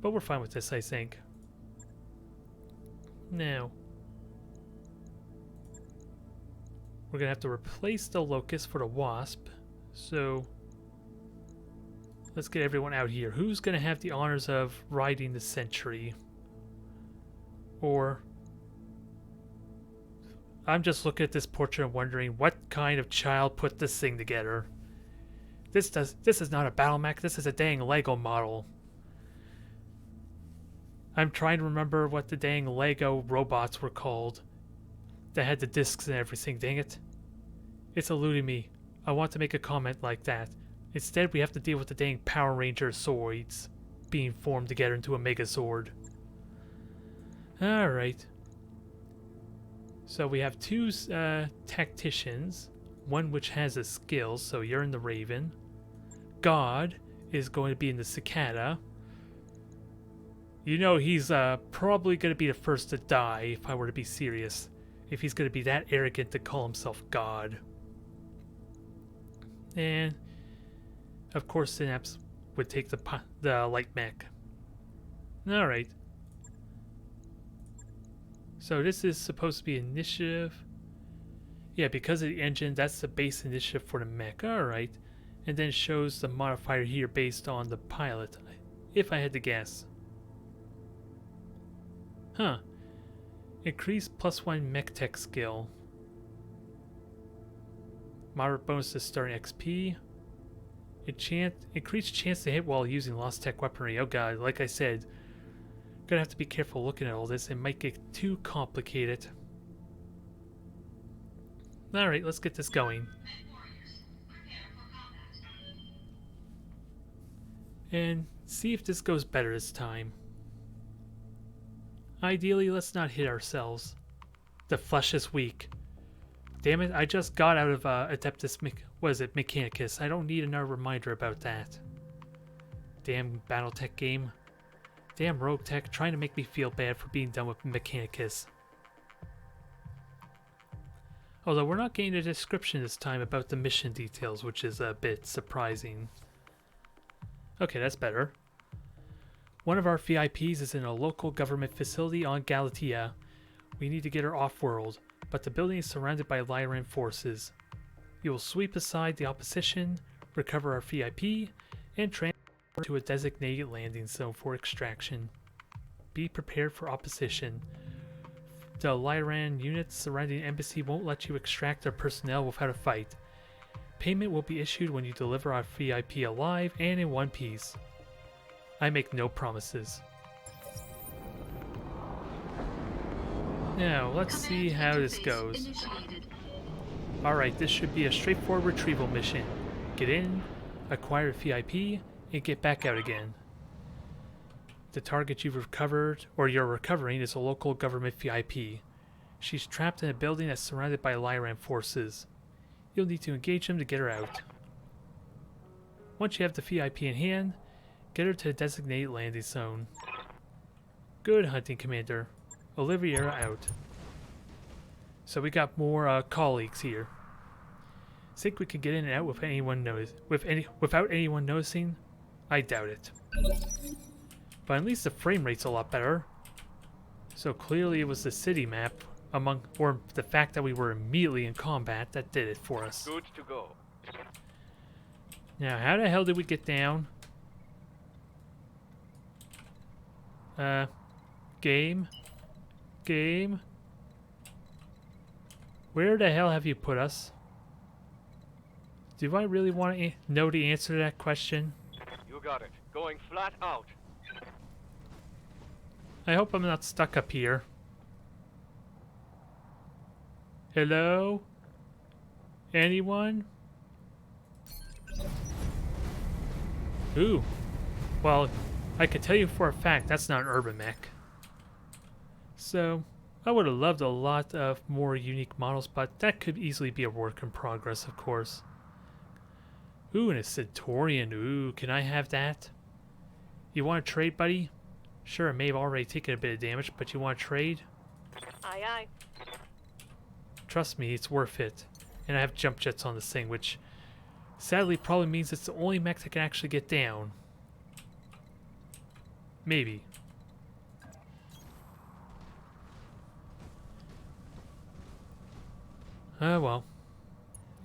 but we're fine with this, I think. Now, we're gonna have to replace the Locust for the Wasp. So let's get everyone out here. Who's gonna have the honors of riding the Sentry? Or I'm just looking at this portrait and wondering what kind of child put this thing together. This is not a battle mech, this is a dang Lego model. I'm trying to remember what the dang Lego robots were called that had the discs and everything, dang it. It's eluding me. I want to make a comment like that. Instead, we have to deal with the dang Power Ranger Zoids being formed together into a Megazord. Alright. So we have 2 tacticians, one which has a skill, so you're in the Raven. God is going to be in the Cicada. You know he's probably going to be the first to die, if I were to be serious. If he's going to be that arrogant to call himself God. And, of course, Synapse would take the light mech. Alright. So this is supposed to be initiative. Yeah, because of the engine, that's the base initiative for the mech. Alright. And then shows the modifier here based on the pilot, if I had to guess. Huh. Increase +1 mech tech skill. Moderate bonus to starting XP. Increased chance to hit while using lost tech weaponry. Oh god, like I said, gonna have to be careful looking at all this. It might get too complicated. Alright, let's get this going. And see if this goes better this time. Ideally, let's not hit ourselves. The flesh is weak. Damn it, I just got out of Adeptus Mechanicus. I don't need another reminder about that. Damn Battletech game. Damn Roguetech trying to make me feel bad for being done with Mechanicus. Although we're not getting a description this time about the mission details, which is a bit surprising. Okay, that's better. One of our VIPs is in a local government facility on Galatea. We need to get her off-world, but the building is surrounded by Lyran forces. You will sweep aside the opposition, recover our VIP, and transfer to a designated landing zone for extraction. Be prepared for opposition. The Lyran units surrounding the embassy won't let you extract their personnel without a fight. Payment will be issued when you deliver our VIP alive and in one piece. I make no promises. Now, let's see how this goes. Alright, this should be a straightforward retrieval mission. Get in, acquire a VIP, and get back out again. The target you've recovered, or you're recovering, is a local government VIP. She's trapped in a building that's surrounded by Lyran forces. You'll need to engage them to get her out. Once you have the VIP in hand, get her to the designated landing zone. Good hunting, Commander. Oliviera out. So we got more colleagues here. Think we can get in and out without anyone noticing? I doubt it. But at least the frame rate's a lot better. So clearly it was the city map, or the fact that we were immediately in combat, that did it for us. Good to go. Now, how the hell did we get down? Game? Game? Where the hell have you put us? Do I really want to know the answer to that question? You got it. Going flat out. I hope I'm not stuck up here. Hello? Anyone? Ooh. Well, I can tell you for a fact that's not an urban mech. So, I would have loved a lot of more unique models, but that could easily be a work in progress, of course. Ooh, and a Centaurian. Ooh, can I have that? You want to trade, buddy? Sure, it may have already taken a bit of damage, but you want to trade? Aye, aye. Trust me, it's worth it. And I have jump jets on this thing, which sadly probably means it's the only mech that can actually get down. Maybe. Well.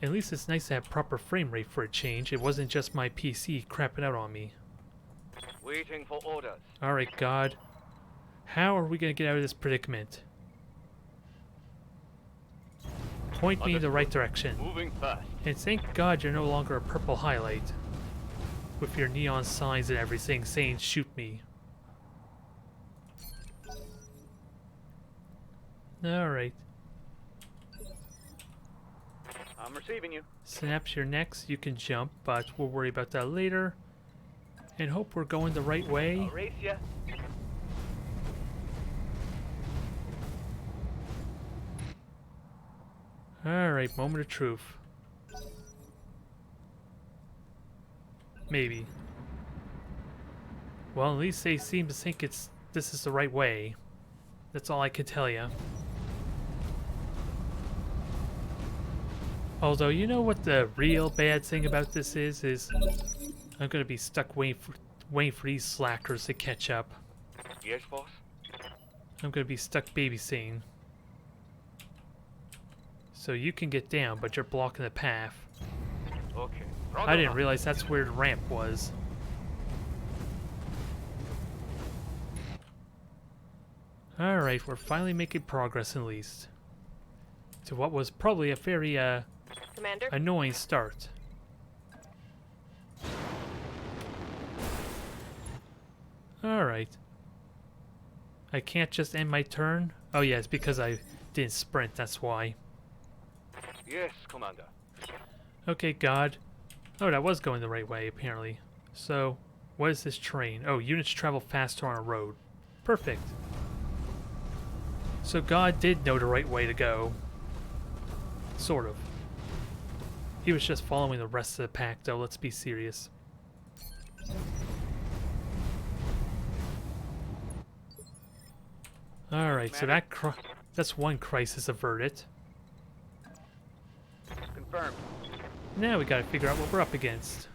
At least it's nice to have proper frame rate for a change. It wasn't just my PC crapping out on me. Waiting for orders. Alright, God. How are we going to get out of this predicament? Point me in the right direction. Moving fast. And thank God you're no longer a purple highlight. With your neon signs and everything saying shoot me. Alright. I'm receiving you. Snaps your necks, you can jump, but we'll worry about that later. And hope we're going the right way. I'll race ya. Alright, moment of truth. Maybe. Well, at least they seem to think this is the right way. That's all I can tell you. Although, you know what the real bad thing about this is I'm gonna be stuck waiting for these slackers to catch up. Yes, boss? I'm gonna be stuck babysitting. So you can get down, but you're blocking the path. Okay. I didn't realize that's where the ramp was. Alright, we're finally making progress at least. To what was probably a very Commander? annoying start. Alright. I can't just end my turn? Oh yeah, it's because I didn't sprint, that's why. Yes, Commander. Okay, God. Oh, that was going the right way, apparently. So, what is this train? Oh, units travel faster on a road. Perfect. So God did know the right way to go. Sort of. He was just following the rest of the pack, though, let's be serious. Alright, so that's one crisis averted. Confirmed. Now we gotta figure out what we're up against.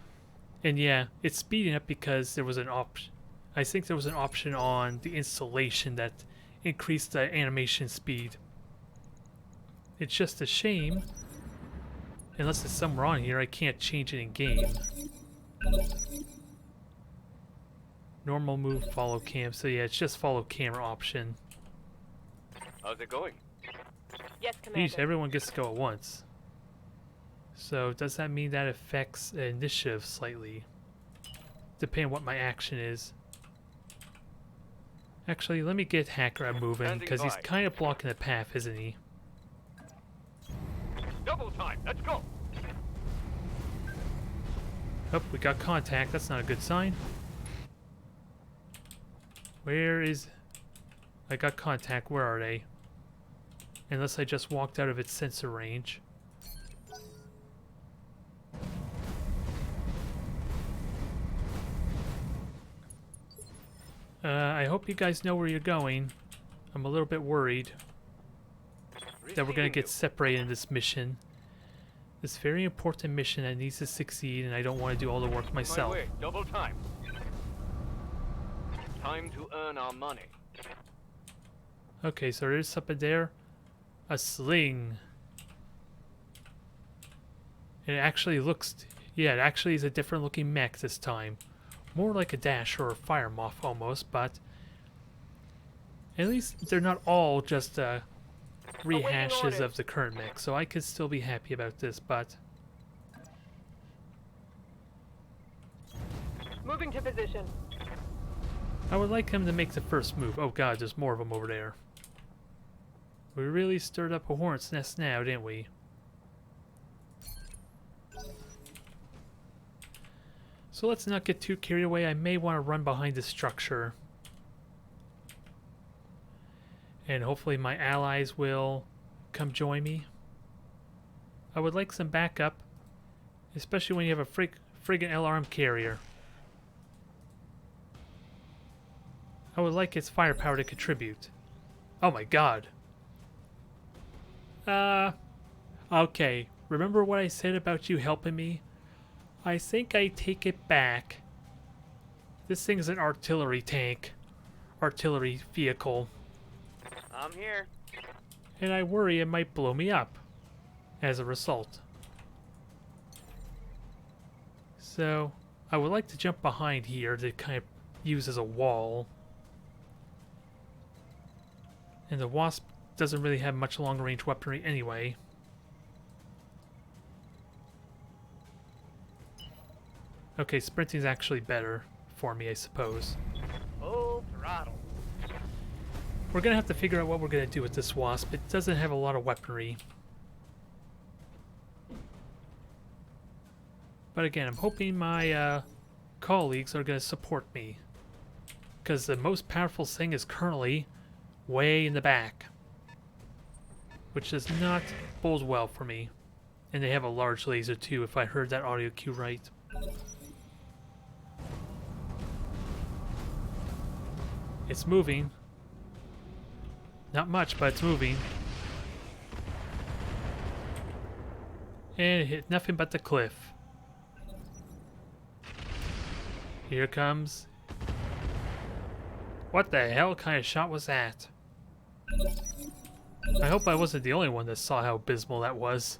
And yeah, it's speeding up because there was an option. I think there was an option on the installation that increased the animation speed. It's just a shame, unless it's somewhere on here, I can't change it in game. Normal move, follow cam. So yeah, it's just follow camera option. How's it going? Yes, Commander. Jeez, everyone gets to go at once. So does that mean that affects initiative slightly? Depending on what my action is. Actually, let me get Hacker moving, because he's kind of blocking the path, isn't he? Double time. Let's go. Oh, we got contact. That's not a good sign. Where is... I got contact. Where are they? Unless I just walked out of its sensor range. I hope you guys know where you're going. I'm a little bit worried that we're gonna get separated in this mission. This very important mission that needs to succeed, and I don't want to do all the work myself. My way. Double time. Time to earn our money. Okay, so there's something there. A sling. It actually looks... Yeah, it actually is a different looking mech this time. More like a Dash or a Fire Moth almost, but... At least they're not all just rehashes of the current mech, so I could still be happy about this, but... Moving to position. I would like him to make the first move. Oh god, there's more of them over there. We really stirred up a hornet's nest now, didn't we? So let's not get too carried away. I may want to run behind the structure. And hopefully my allies will come join me. I would like some backup, especially when you have a friggin' LRM carrier. I would like its firepower to contribute. Oh my god. Okay. Remember what I said about you helping me? I think I take it back. This thing's an artillery tank. Artillery vehicle. I'm here. And I worry it might blow me up as a result. So, I would like to jump behind here to kind of use as a wall. And the Wasp doesn't really have much long range weaponry anyway. Okay, sprinting is actually better for me, I suppose. Full throttle. We're gonna have to figure out what we're gonna do with this Wasp. It doesn't have a lot of weaponry. But again, I'm hoping my colleagues are gonna support me. Because the most powerful thing is currently way in the back. Which does not bode well for me. And they have a large laser too, if I heard that audio cue right. It's moving. Not much, but it's moving. And it hit nothing but the cliff. Here comes What the hell kind of shot was that? I hope I wasn't the only one that saw how abysmal that was.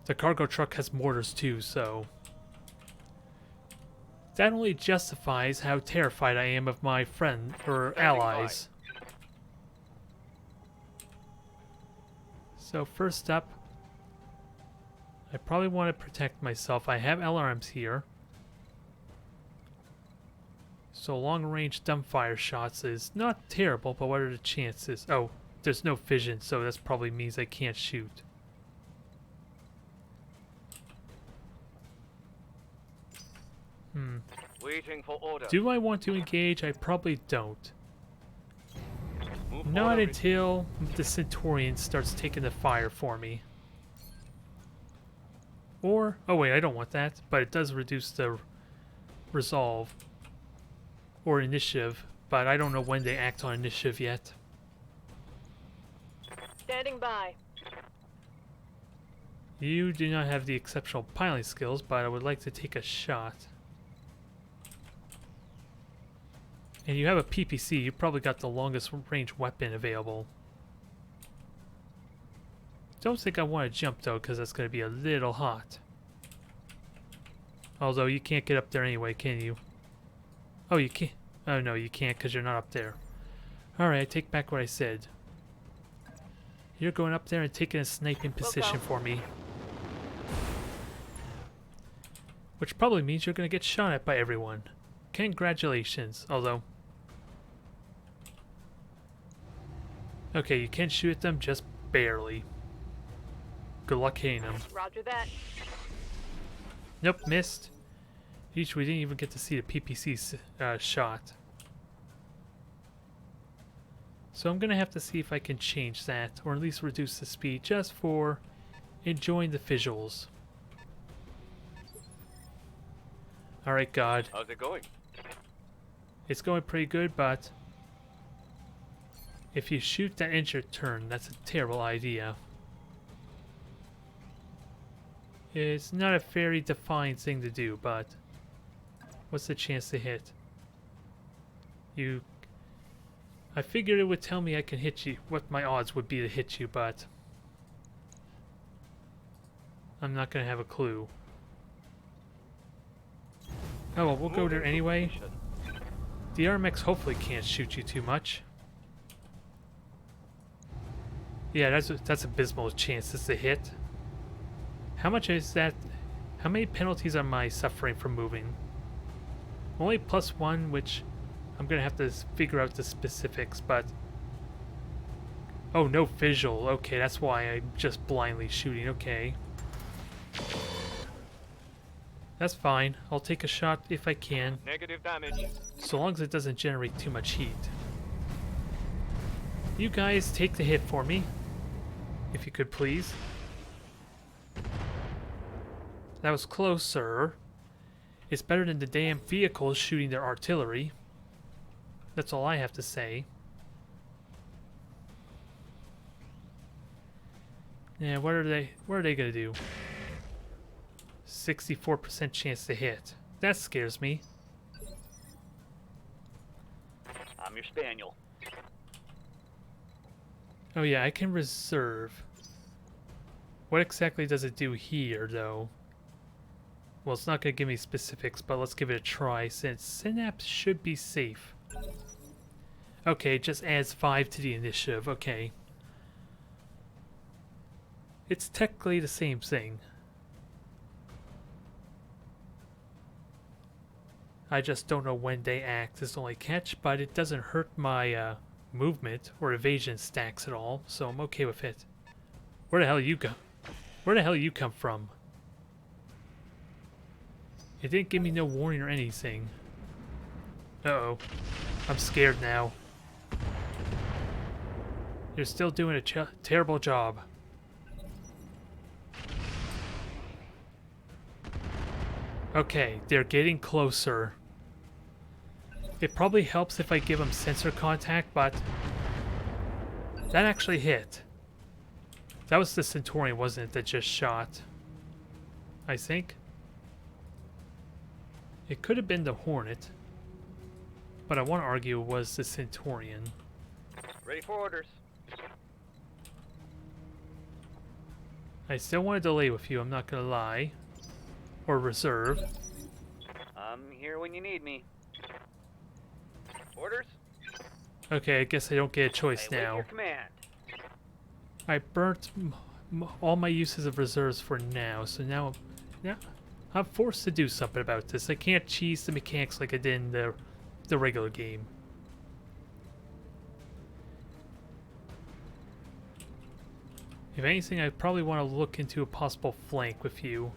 The cargo truck has mortars too, so... that only justifies how terrified I am of my friend, or allies. So first up, I probably want to protect myself. I have LRMs here. So long-range dumbfire shots is not terrible, but what are the chances? Oh, there's no fission, so that probably means I can't shoot. Waiting for order. Do I want to engage? I probably don't. Move Not order. until the Centurion starts taking the fire for me. Or, oh wait, I don't want that, but it does reduce the resolve or initiative, but I don't know when they act on initiative yet. Standing by. You do not have the exceptional piloting skills, but I would like to take a shot. And you have a PPC, you probably got the longest range weapon available. Don't think I want to jump though, because that's going to be a little hot. Although you can't get up there anyway, can you? Oh, you can't. Oh no, you can't because you're not up there. Alright, I take back what I said. You're going up there and taking a sniping position for me. Which probably means you're going to get shot at by everyone. Congratulations, although... okay, you can shoot at them, just barely. Good luck hitting them. Roger that. Nope, missed. Each, we didn't even get to see the PPC shot. So I'm going to have to see if I can change that, or at least reduce the speed, just for enjoying the visuals. Alright, God. How's it going? It's going pretty good, but if you shoot that injured turn, that's a terrible idea. It's not a very defined thing to do, but what's the chance to hit? I figured it would tell me I can hit you, what my odds would be to hit you, but I'm not going to have a clue. Oh well, we'll go there anyway. The RMX hopefully can't shoot you too much. Yeah, that's abysmal chances to hit. How much is that? How many penalties am I suffering from moving? Only +1, which I'm gonna have to figure out the specifics, but... oh, no visual. Okay, that's why I'm just blindly shooting. Okay. That's fine. I'll take a shot if I can. Negative damage. So long as it doesn't generate too much heat. You guys take the hit for me. If you could please. That was close, sir. It's better than the damn vehicles shooting their artillery. That's all I have to say. Yeah, what are they gonna do? 64% chance to hit. That scares me. I'm your spaniel. Oh yeah, I can reserve. What exactly does it do here, though? Well, it's not going to give me specifics, but let's give it a try, since Synapse should be safe. Okay, it just adds 5 to the initiative, okay. It's technically the same thing. I just don't know when they act is the only catch, but it doesn't hurt my movement or evasion stacks at all, so I'm okay with it. Where the hell you go? Where the hell you come from? It didn't give me no warning or anything. Uh-oh. I'm scared now. You're still doing a terrible job. Okay, they're getting closer. It probably helps if I give them sensor contact, but that actually hit. That was the Centurion, wasn't it, that just shot? I think. It could have been the Hornet. but I want to argue it was the Centurion. Ready for orders. I still want to delay with you, I'm not gonna lie. Or reserve. I'm here when you need me. Orders? Okay, I guess I don't get a choice I await now. your command. I burnt all my uses of reserves for now, so now I'm forced to do something about this. I can't cheese the mechanics like I did in the regular game. If anything, I probably want to look into a possible flank with you.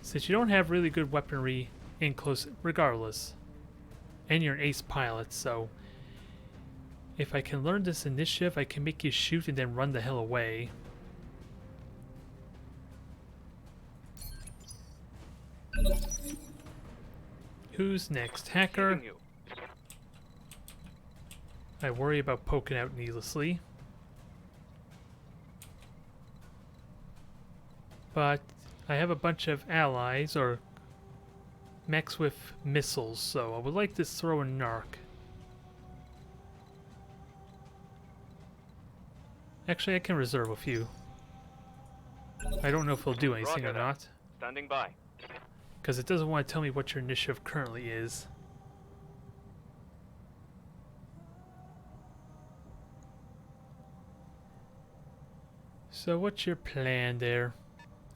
Since you don't have really good weaponry in close, regardless. And you're an ace pilot, so if I can learn this initiative, I can make you shoot and then run the hell away. Who's next? Hacker? Receiving you. I worry about poking out needlessly. But I have a bunch of allies, or mechs with missiles, so I would like to throw a narc. Actually, I can reserve a few. I don't know if he'll do anything or Roger that. not, Standing by. because it doesn't want to tell me what your initiative currently is. So what's your plan there?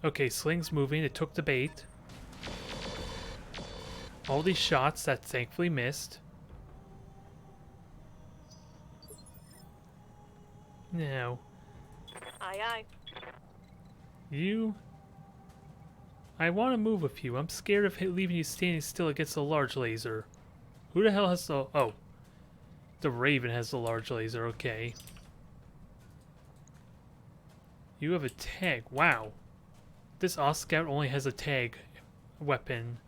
Okay, sling's moving, it took the bait. All these shots that thankfully missed. Now, Aye, aye. you... I want to move with you. I'm scared of leaving you standing still against a large laser. Who the hell has the... Oh. The Raven has the large laser, okay. You have a tag. Wow. This Oscout only has a tag weapon,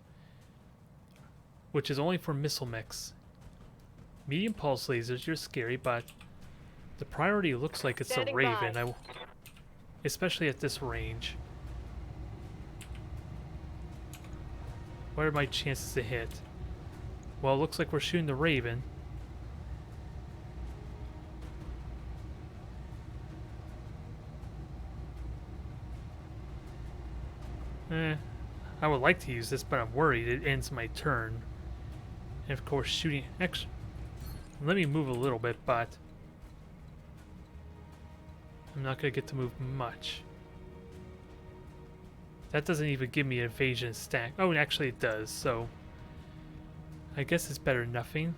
which is only for missile mechs. Medium pulse lasers, you're scary, but the priority looks like it's Standing a Raven, by. especially at this range. What are my chances to hit? Well, it looks like we're shooting the Raven. I would like to use this, but I'm worried it ends my turn. And of course, shooting... Actually, let me move a little bit, but I'm not going to get to move much. That doesn't even give me an evasion stack. Oh, and actually it does, so I guess it's better than nothing.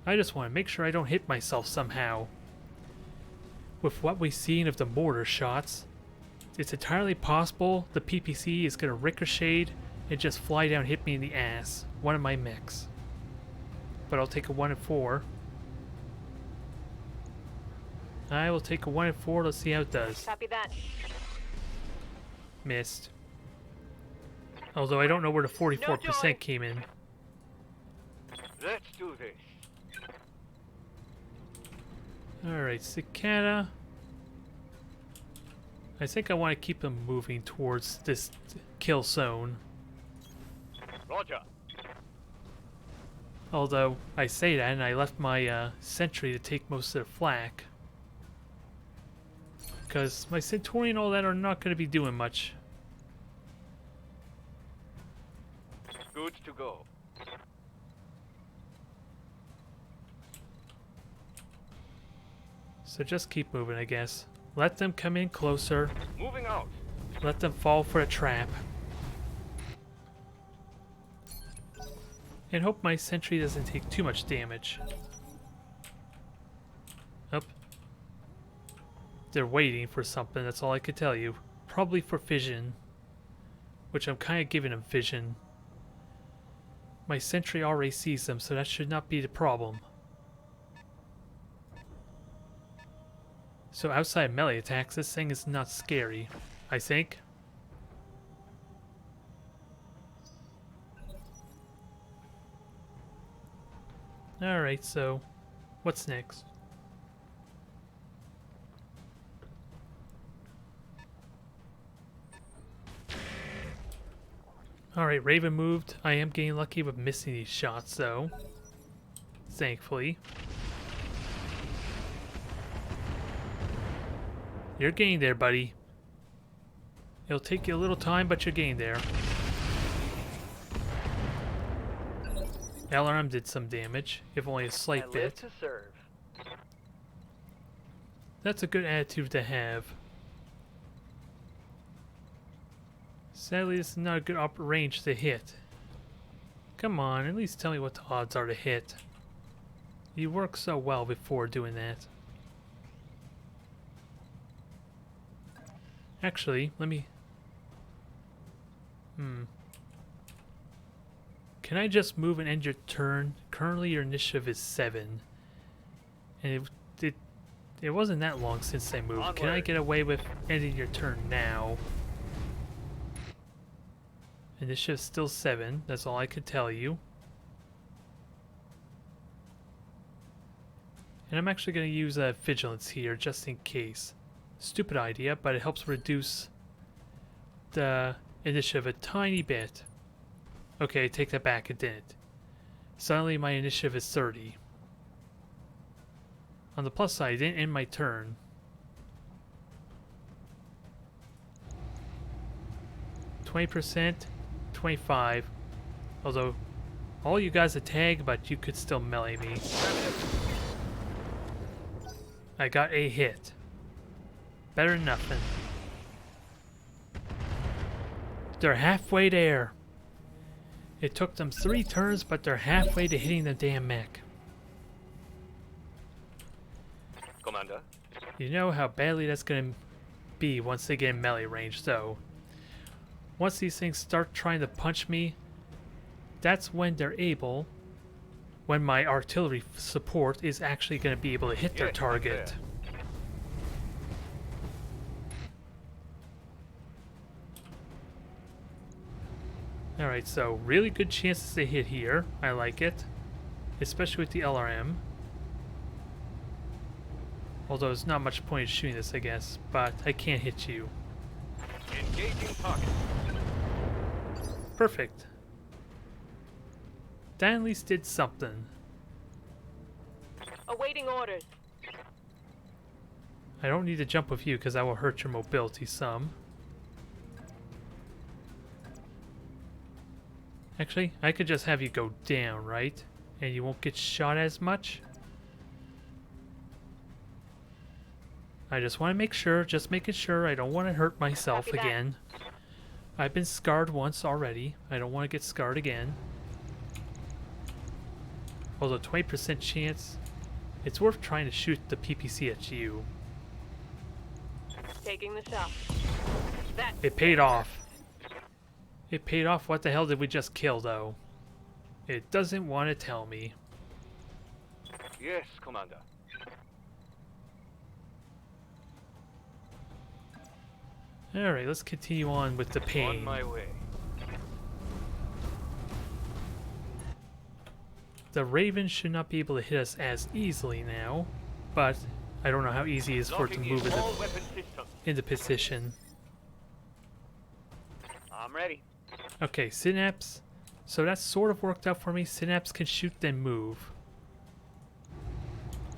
I just want to make sure I don't hit myself somehow. With what we've seen of the mortar shots, it's entirely possible the PPC is going to ricochet and just fly down and hit me in the ass. One of my mechs. But I'll take a 1 and 4. I will take a 1 and 4. Let's see how it does. Copy that. Missed. Although I don't know where the 44% No joy. came in. Let's do this. Alright, Cicada. I think I want to keep them moving towards this kill zone. Roger. Although, I say that and I left my sentry to take most of the flak. Because my Centurion and all that are not going to be doing much. Good to go. So just keep moving, I guess. Let them come in closer. Moving out. Let them fall for a trap. And hope my sentry doesn't take too much damage. Up. They're waiting for something, that's all I could tell you. Probably for fission. Which I'm kind of giving them fission. My sentry already sees them, so that should not be the problem. So outside melee attacks, this thing is not scary, I think. Alright, so what's next? Alright, Raven moved. I am getting lucky with missing these shots, though. Thankfully. You're getting there, buddy. It'll take you a little time, but you're getting there. LRM did some damage, if only a slight I live bit. to serve. That's a good attitude to have. Sadly, this is not a good upper range to hit. Come on, at least tell me what the odds are to hit. You worked so well before doing that. Actually, let me... Can I just move and end your turn? Currently your initiative is 7. And it wasn't that long since I moved. Can I Onward. get away with ending your turn now? Initiative's still 7. That's all I could tell you. And I'm actually going to use Vigilance here, just in case. Stupid idea, but it helps reduce the initiative a tiny bit. Okay, take that back, it didn't. Suddenly my initiative is 30. On the plus side, it didn't end my turn. %, 25. Although, all you guys are tagged, but you could still melee me. I got a hit. Better than nothing. They're halfway there. It took them 3 turns, but they're halfway to hitting the damn mech. Commander. You know how badly that's gonna be once they get in melee range, though. Once these things start trying to punch me, that's when they're able, when my artillery support is actually gonna be able to hit their Yes, target. Alright, so really good chances to hit here. I like it. Especially with the LRM. Although there's not much point in shooting this, I guess. But I can't hit you. Engaging target. Perfect. That at least did something. Awaiting orders. I don't need to jump with you because that will hurt your mobility some. Actually, I could just have you go down, right? And you won't get shot as much. I just want to make sure, just making sure I don't want to hurt myself Copy that. again. I've been scarred once already. I don't want to get scarred again. Although 20% chance, it's worth trying to shoot the PPC at you. Taking the shot. That It paid off. It paid off. What the hell did we just kill, though? It doesn't want to tell me. Yes, Commander. Alright, let's continue on with the pain. On my way. The Raven should not be able to hit us as easily now, but I don't know how easy it is for it to Locking in move all weapon systems. into position. I'm ready. Okay, Synapse. So that sort of worked out for me. Synapse can shoot then move.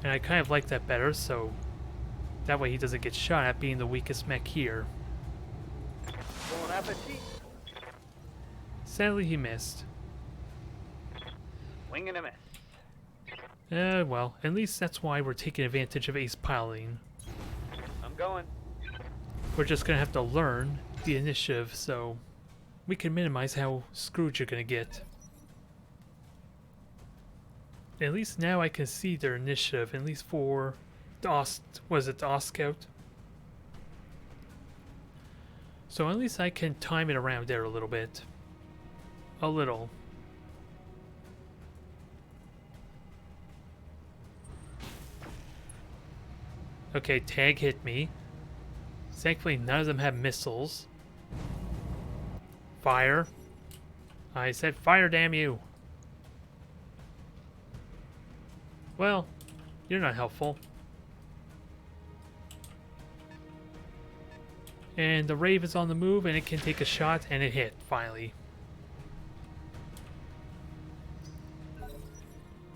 And I kind of like that better, so that way he doesn't get shot at being the weakest mech here. Bon appetit. Sadly, he missed. Wing and a miss. Well, at least that's why we're taking advantage of ace piloting. I'm going. We're just gonna have to learn the initiative, so we can minimize how screwed you're gonna get. At least now I can see their initiative, at least for the was it the Scout? So at least I can time it around there a little bit. A little. Okay, tag hit me. Thankfully none of them have missiles. Fire. I said fire, damn you. Well, you're not helpful. And the Rave is on the move and it can take a shot and it hit, finally.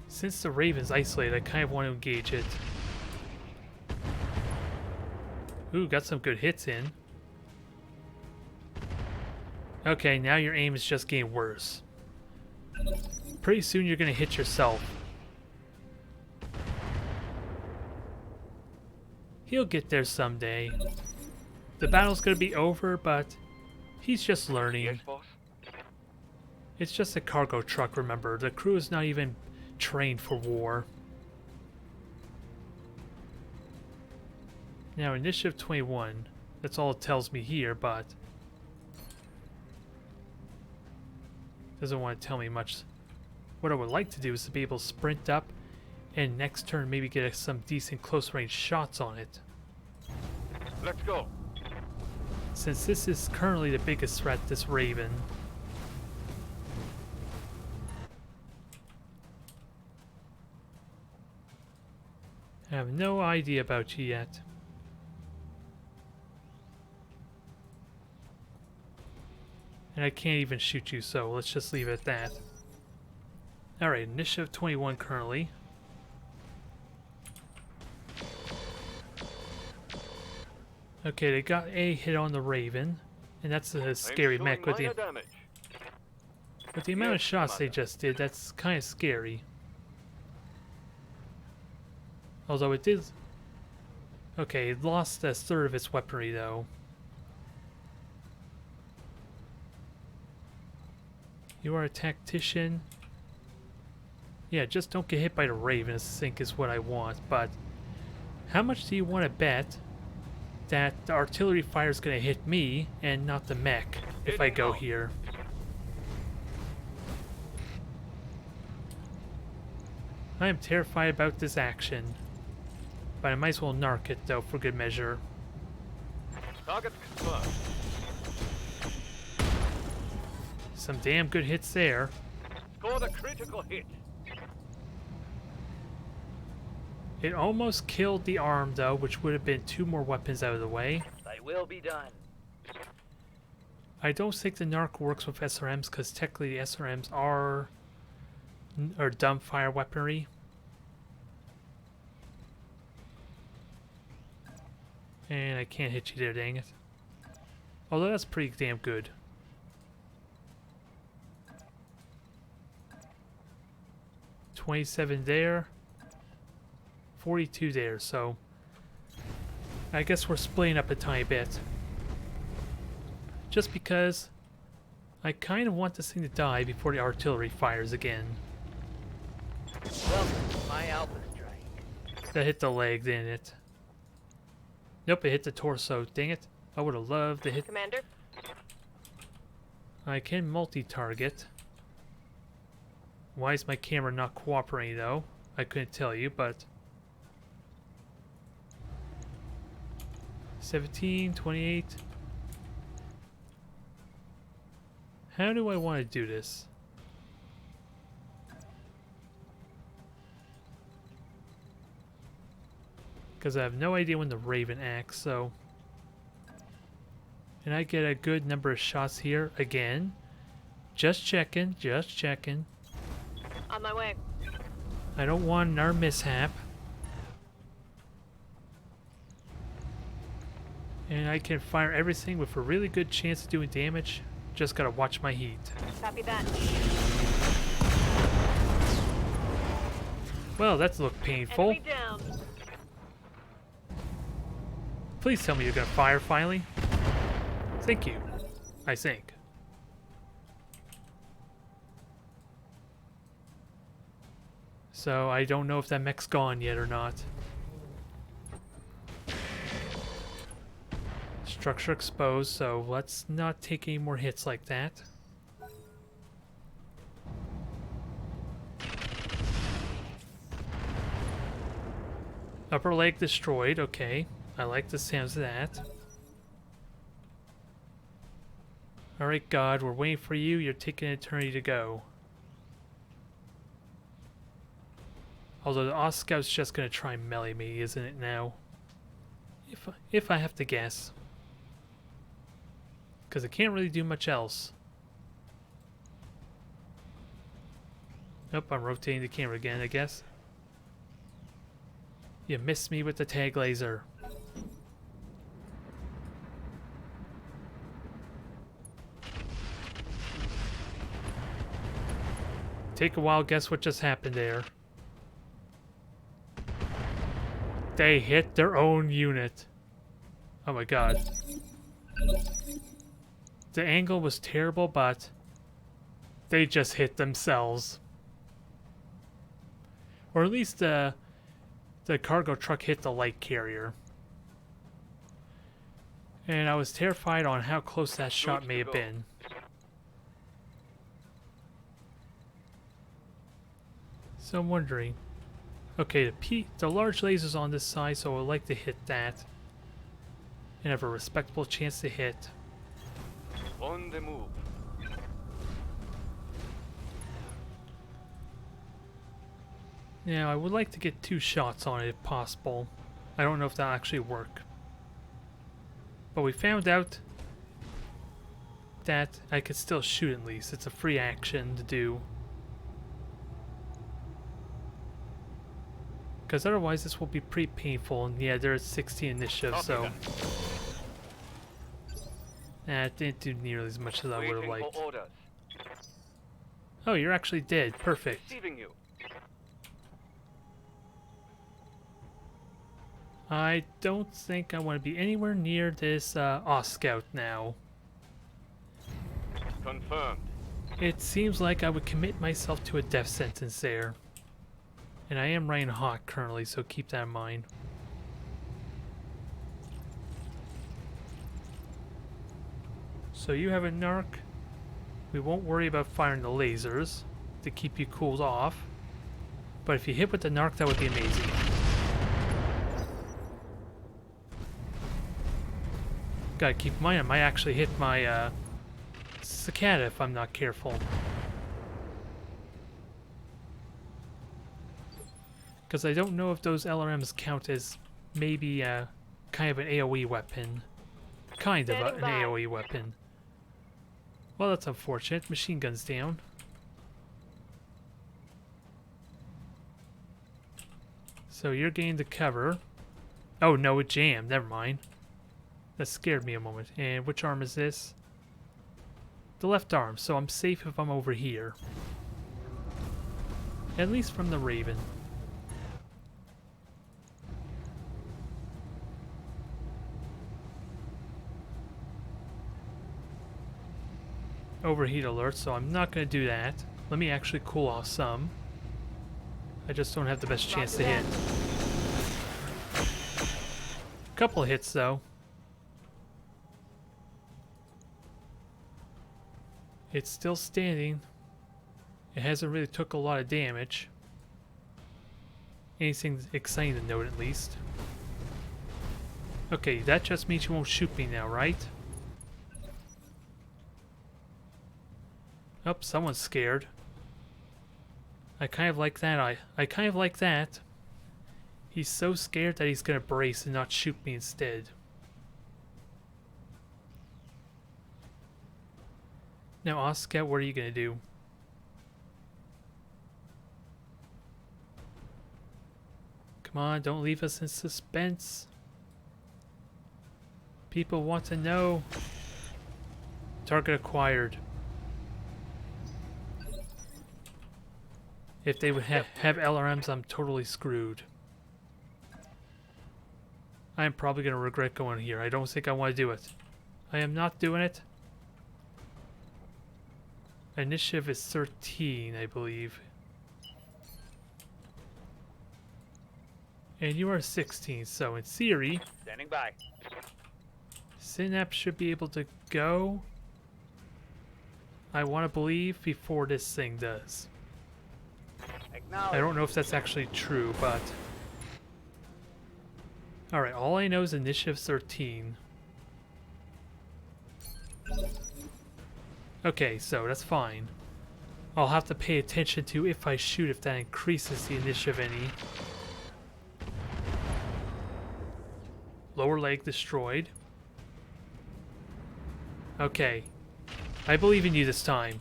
Since the Raven's isolated, I kind of want to engage it. Ooh, got some good hits in. Okay, now your aim is just getting worse. Pretty soon you're gonna hit yourself. He'll get there someday. The battle's gonna be over, but he's just learning. Yes, boss? It's just a cargo truck, remember. The crew is not even trained for war. Now, Initiative 21. That's all it tells me here, but doesn't want to tell me much. What I would like to do is to be able to sprint up and next turn maybe get some decent close range shots on it. Let's go. Since this is currently the biggest threat, this Raven. I have no idea about you yet. And I can't even shoot you, so let's just leave it at that. Alright, Initiative 21 currently. Okay, they got a hit on the Raven, and that's a scary I'm mech with showing the minor damage. amount of Yes, shots they Commander. just did. That's kind of scary. Although it did. Okay, it lost a third of its weaponry though. You are a tactician. Yeah, just don't get hit by the Raven, I think is what I want. But how much do you want to bet that the artillery fire is going to hit me and not the mech if I go here? I am terrified about this action. But I might as well narc it though for good measure. Target confirmed. Some damn good hits there. Scored a critical hit. It almost killed the arm though, which would have been 2 more weapons out of the way. They will be done. I don't think the narc works with SRMs because technically the SRMs are dumbfire weaponry. And I can't hit you there, dang it. Although that's pretty damn good. $27 there. 42 there, so I guess we're splitting up a tiny bit. Just because I kind of want this thing to die before the artillery fires again. Welcome to my Alpha Strike. That hit the leg, didn't it? Nope, it hit the torso. Dang it. I would have loved to hit. Commander? I can multi-target. Why is my camera not cooperating though? I couldn't tell you, but 17, 28. How do I want to do this? Because I have no idea when the Raven acts, so. And I get a good number of shots here again. Just checking, just checking. On my way. I don't want another mishap. And I can fire everything with a really good chance of doing damage. Just gotta watch my heat. Copy that. Well, that's looked painful. Enemy down. Please tell me you're gonna fire finally. Thank you. I think. So I don't know if that mech's gone yet or not. Structure exposed, so let's not take any more hits like that. Upper leg destroyed, okay. I like the sounds of that. Alright, God, we're waiting for you. You're taking an eternity to go. Although the Oscout's just gonna try and melee me, isn't it now? If I have to guess. Because I can't really do much else. Nope, I'm rotating the camera again, I guess. You missed me with the tag laser. Take a while, guess what just happened there? They hit their own unit. Oh my god. The angle was terrible, but they just hit themselves. Or at least the cargo truck hit the light carrier. And I was terrified on how close that shot may have been. So I'm wondering. Okay, the large laser's on this side, so I would like to hit that. And have a respectable chance to hit. On the move. Now, I would like to get 2 shots on it if possible. I don't know if that'll actually work. But we found out that I could still shoot at least. It's a free action to do. Because otherwise this will be pretty painful. And yeah, there's 16 initiative, so... It didn't do nearly as much as I would have liked. Oh, you're actually dead. Perfect. Receiving you. I don't think I want to be anywhere near this Scout now. Confirmed. It seems like I would commit myself to a death sentence there. And I am running hot currently, so keep that in mind. So you have a narc. We won't worry about firing the lasers to keep you cooled off. But if you hit with the narc, that would be amazing. Gotta keep in mind, I might actually hit my cicada if I'm not careful. Because I don't know if those LRMs count as maybe kind of an AoE weapon. Kind of an AoE weapon. Well, that's unfortunate. Machine gun's down. So you're getting the cover. Oh no, it jammed. Never mind. That scared me a moment. And which arm is this? The left arm, so I'm safe if I'm over here. At least from the Raven. Overheat alert, so I'm not going to do that. Let me actually cool off some. I just don't have the best chance to hit. Couple hits though. It's still standing. It hasn't really took a lot of damage. Anything exciting to note at least. Okay, that just means you won't shoot me now, right? Oh, someone's scared. I kind of like that. I kind of like that. He's so scared that he's gonna brace and not shoot me instead. Now, Oscar, what are you gonna do? Come on, don't leave us in suspense. People want to know. Target acquired. If they would have LRMs, I'm totally screwed. I'm probably going to regret going here. I don't think I want to do it. I am not doing it. Initiative is 13, I believe. And you are 16, so in theory... Standing by. Synapse should be able to go. I want to believe before this thing does. I don't know if that's actually true, but... Alright, all I know is initiative 13. Okay, so that's fine. I'll have to pay attention to if I shoot if that increases the initiative any. Lower leg destroyed. Okay. I believe in you this time.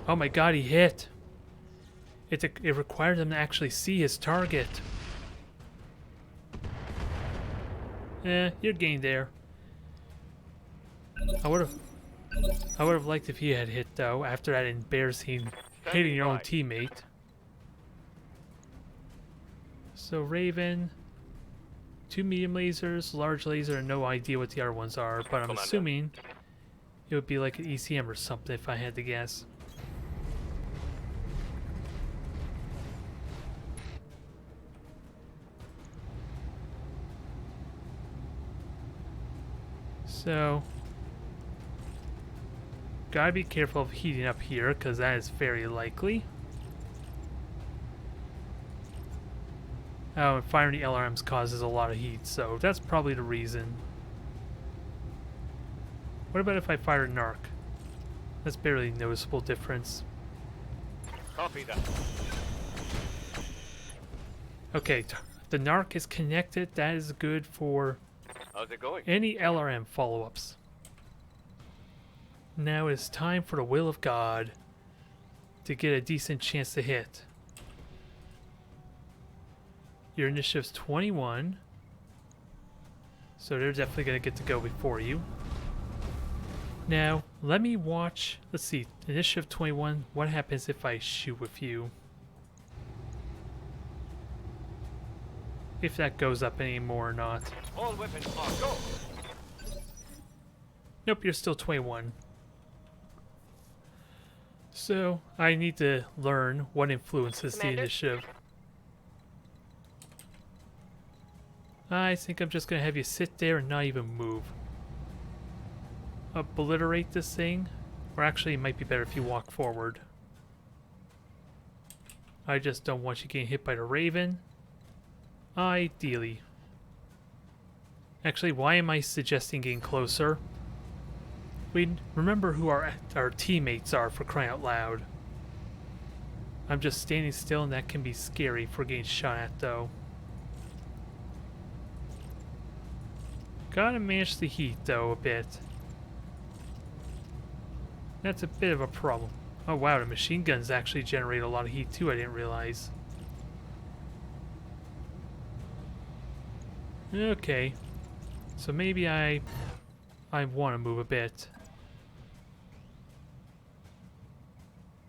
Oh my god, he hit. It required him to actually see his target. You're getting there. I would have liked if he had hit though, after that embarrassing hitting your own teammate. So Raven, 2 medium lasers, large laser, and no idea what the other ones are, but I'm assuming it would be like an ECM or something if I had to guess. So, gotta be careful of heating up here, because that is very likely. Oh, and firing the LRMs causes a lot of heat, so that's probably the reason. What about if I fire Narc? That's barely a noticeable difference. Copy that. Okay, the Narc is connected. That is good for How's it going? any LRM follow-ups. Now it's time for the will of God to get a decent chance to hit. Your initiative's 21, so they're definitely going to get to go before you. Now, let me watch. Let's see, initiative 21, what happens if I shoot with you? If that goes up anymore or not. All weapons are go. Nope, you're still 21. So, I need to learn what influences the Commander? initiative. I think I'm just going to have you sit there and not even move. Obliterate this thing. Or actually, it might be better if you walk forward. I just don't want you getting hit by the Raven. Ideally. Actually, why am I suggesting getting closer? We remember who our teammates are, for crying out loud. I'm just standing still, and that can be scary for getting shot at, though. Gotta manage the heat, though, a bit. That's a bit of a problem. Oh wow, the machine guns actually generate a lot of heat too, I didn't realize. Okay. So maybe I want to move a bit.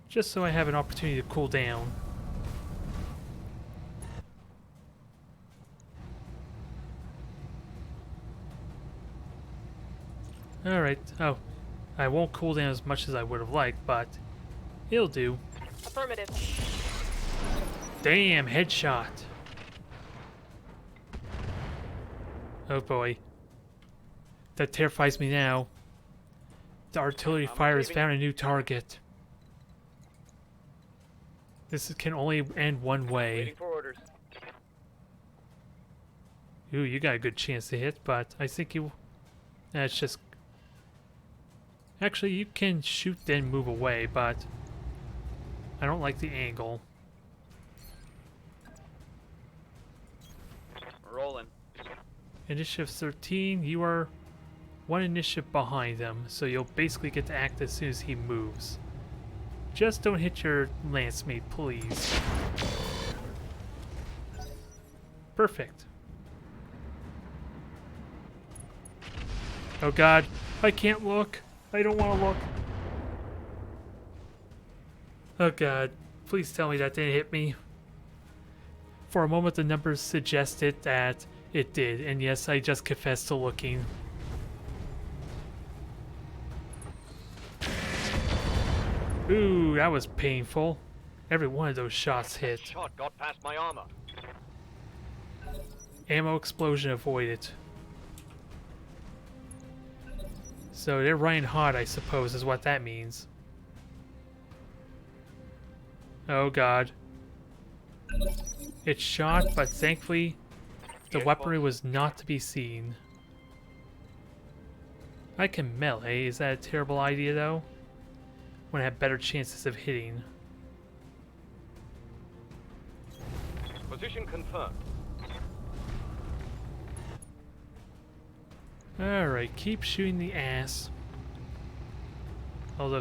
Just so I have an opportunity to cool down. Alright, oh, I won't cool down as much as I would have liked, but it'll do. Affirmative. Damn, headshot. Oh boy. That terrifies me now. The artillery fire has found a new target. Can only end one way. Waiting for orders. Ooh, you got a good chance to hit, but I think you... That's just... Actually, you can shoot then move away, but... I don't like the angle. Rolling. Initiative 13, you are 1 initiative behind him, so you'll basically get to act as soon as he moves. Just don't hit your lance mate, please. Perfect. Oh god, I can't look. I don't want to look. Oh god, please tell me that didn't hit me. For a moment the numbers suggested that it did, and yes, I just confessed to looking. Ooh, that was painful. Every one of those shots hit. Shot got past my armor. Ammo explosion avoided. So they're running hot, I suppose, is what that means. Oh god. It shot, but thankfully the weaponry was not to be seen. I can melee. Is that a terrible idea though? When I have better chances of hitting. Position confirmed. Alright, keep shooting the ass. Although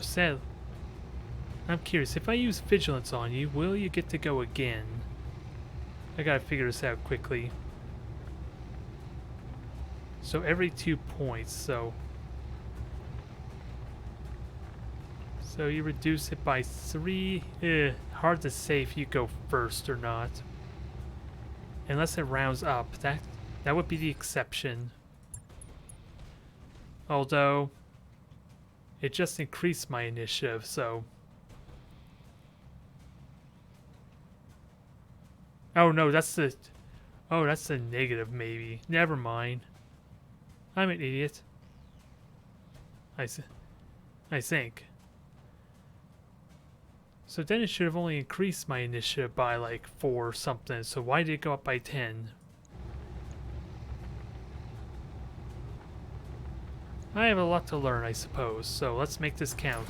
I'm curious, if I use vigilance on you, will you get to go again? I gotta figure this out quickly. So every 2 points, so you reduce it by 3. Hard to say if you go first or not. Unless it rounds up. That would be the exception. Although it just increased my initiative, so. Oh no, that's the negative maybe. Never mind. I'm an idiot. I think. So then it should have only increased my initiative by like 4 or something. So why did it go up by 10? I have a lot to learn, I suppose. So let's make this count.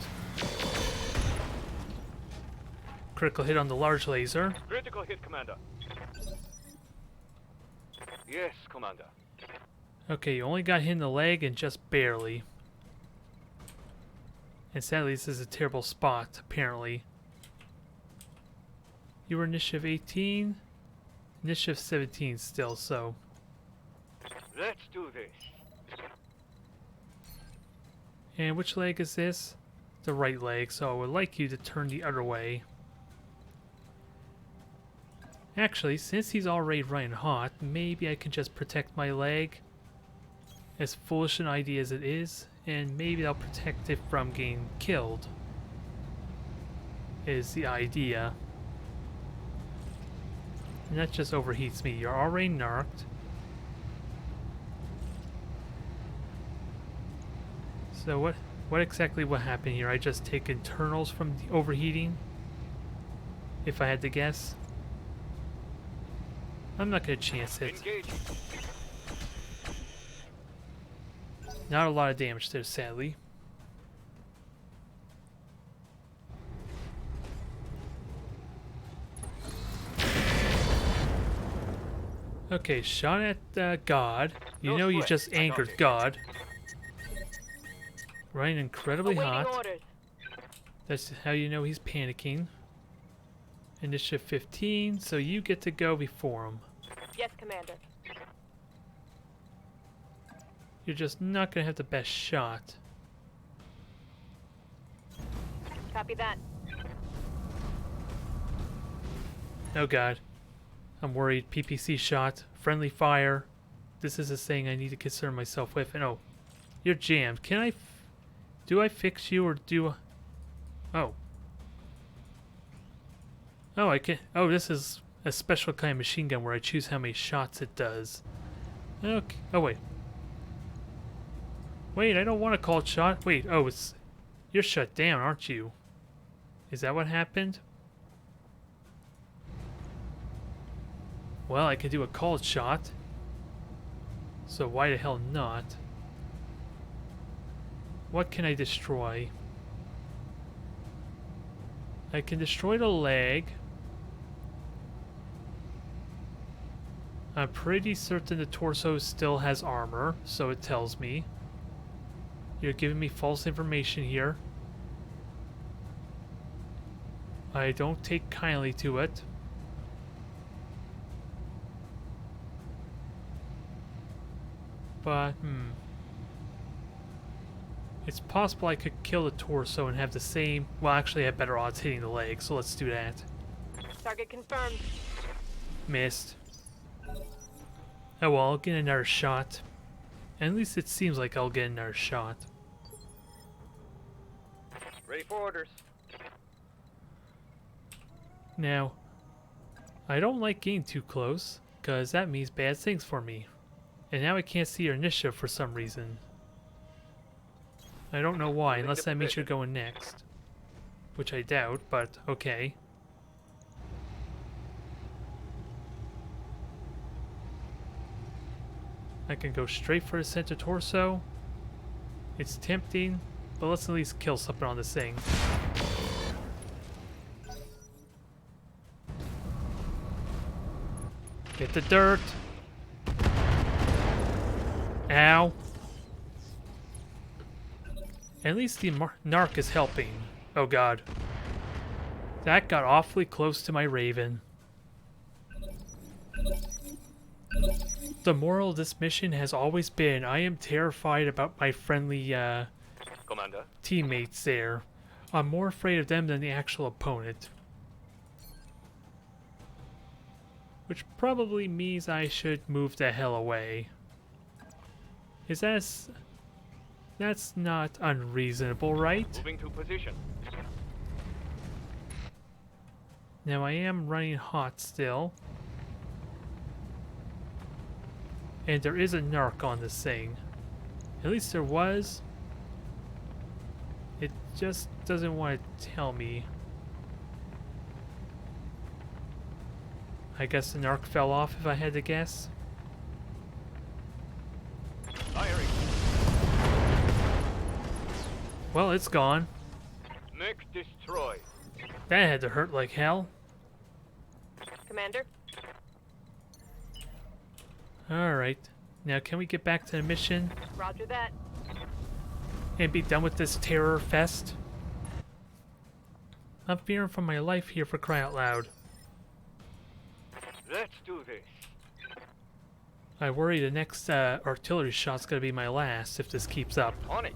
Critical hit on the large laser. Critical hit, Commander. Yes, Commander. Okay, you only got hit in the leg and just barely. And sadly, this is a terrible spot, apparently. You were initiative 18, initiative 17 still, so. Let's do this. And which leg is this? The right leg, so I would like you to turn the other way. Actually, since he's already running hot, maybe I can just protect my leg. As foolish an idea as it is, and maybe I'll protect it from getting killed. Is the idea. And that just overheats me. You're already narked. So what exactly what happened here? I just take internals from the overheating? If I had to guess. I'm not gonna chance it. Engage. Not a lot of damage there, sadly. Okay, shot at God. You No know you sweat. just I got angered it. God. Running incredibly Awaiting hot. orders. That's how you know he's panicking. Initiative 15, so you get to go before him. Yes, Commander. You're just not gonna have the best shot. Copy that. Oh god. I'm worried. PPC shot. Friendly fire. This is a thing I need to concern myself with. And oh, you're jammed. Can I... do I fix you or do... Oh. Oh, I can... Oh, this is a special kind of machine gun where I choose how many shots it does. Okay. Oh, wait. Wait, I don't want to call it shot. Wait, oh, it's... You're shut down, aren't you? Is that what happened? Well, I could do a called shot. So why the hell not? What can I destroy? I can destroy the leg. I'm pretty certain the torso still has armor, so it tells me. You're giving me false information here. I don't take kindly to it. But, it's possible I could kill the torso and have the same... Well, actually I have better odds hitting the leg, so let's do that. Target confirmed. Missed. Oh well, I'll get another shot. At least it seems like I'll get another shot. Ready for orders. Now, I don't like getting too close, because that means bad things for me. And now I can't see your initiative for some reason. I don't know why, unless that means you're going next. Which I doubt, but okay. I can go straight for the center torso. It's tempting, but let's at least kill something on this thing. Get the dirt. Ow. At least the narc is helping. Oh god. That got awfully close to my Raven. The moral of this mission has always been I am terrified about my friendly Commander. teammates there. I'm more afraid of them than the actual opponent. Which probably means I should move the hell away. That's not unreasonable, right? Moving to position. Now I am running hot still. And there is a narc on this thing. At least there was. It just doesn't want to tell me. I guess the narc fell off if I had to guess. Firing. Well, it's gone. Mech destroyed. That had to hurt like hell. Commander? Alright. Now can we get back to the mission Roger that. and be done with this terror fest? I'm fearing for my life here, for crying out loud. Let's do this. I worry the next artillery shot's gonna be my last if this keeps up. On it.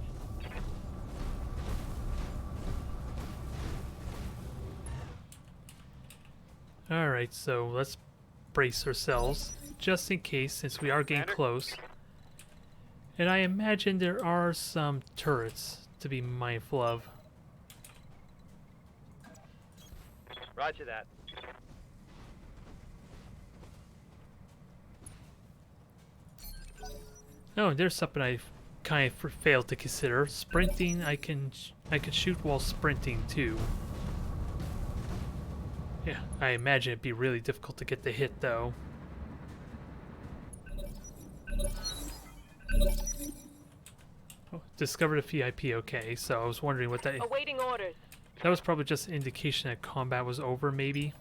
Alright, so let's brace ourselves, just in case, since we are getting Commander? close. And I imagine there are some turrets to be mindful of. Roger that. Oh, and there's something I kind of failed to consider. Sprinting, I can shoot while sprinting too. Yeah, I imagine it'd be really difficult to get the hit though. Oh, discovered a VIP, okay, so I was wondering what that... Awaiting orders. That was probably just an indication that combat was over, maybe.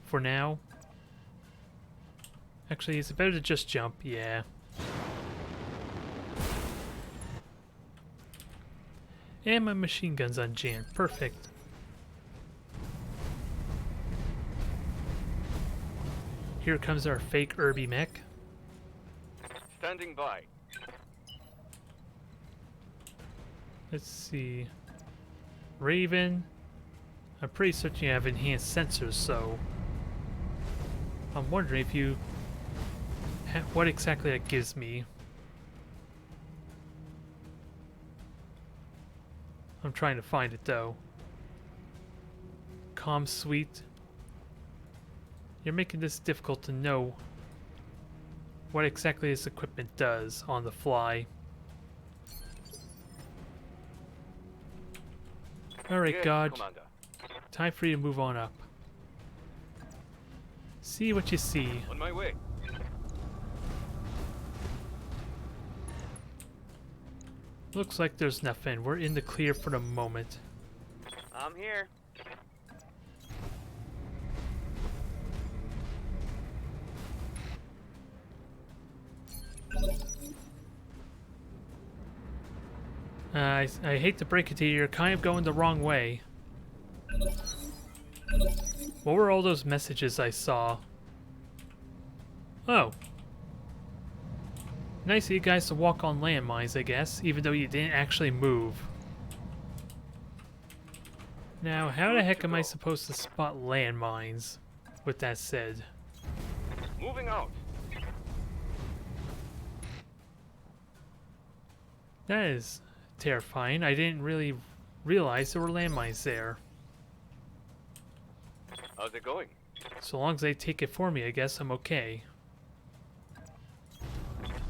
For now. Actually, is it better to just jump? Yeah. And my machine gun's unjammed. Perfect. Here comes our fake Irby mech. Standing by. Let's see. Raven. I'm pretty certain you have enhanced sensors, so I'm wondering if you what exactly that gives me. I'm trying to find it though. Comm suite. You're making this difficult to know what exactly this equipment does on the fly. Alright, Yes, God. Commander. Time for you to move on up. See what you see. On my way. Looks like there's nothing. We're in the clear for the moment. I'm here. I hate to break it to you, you're kind of going the wrong way. What were all those messages I saw? Oh. Nice of you guys to walk on landmines, I guess, even though you didn't actually move. Now, how the heck am I supposed to spot landmines, with that said? Moving out. That is terrifying. I didn't really realize there were landmines there. How's it going? So long as they take it for me, I guess I'm okay.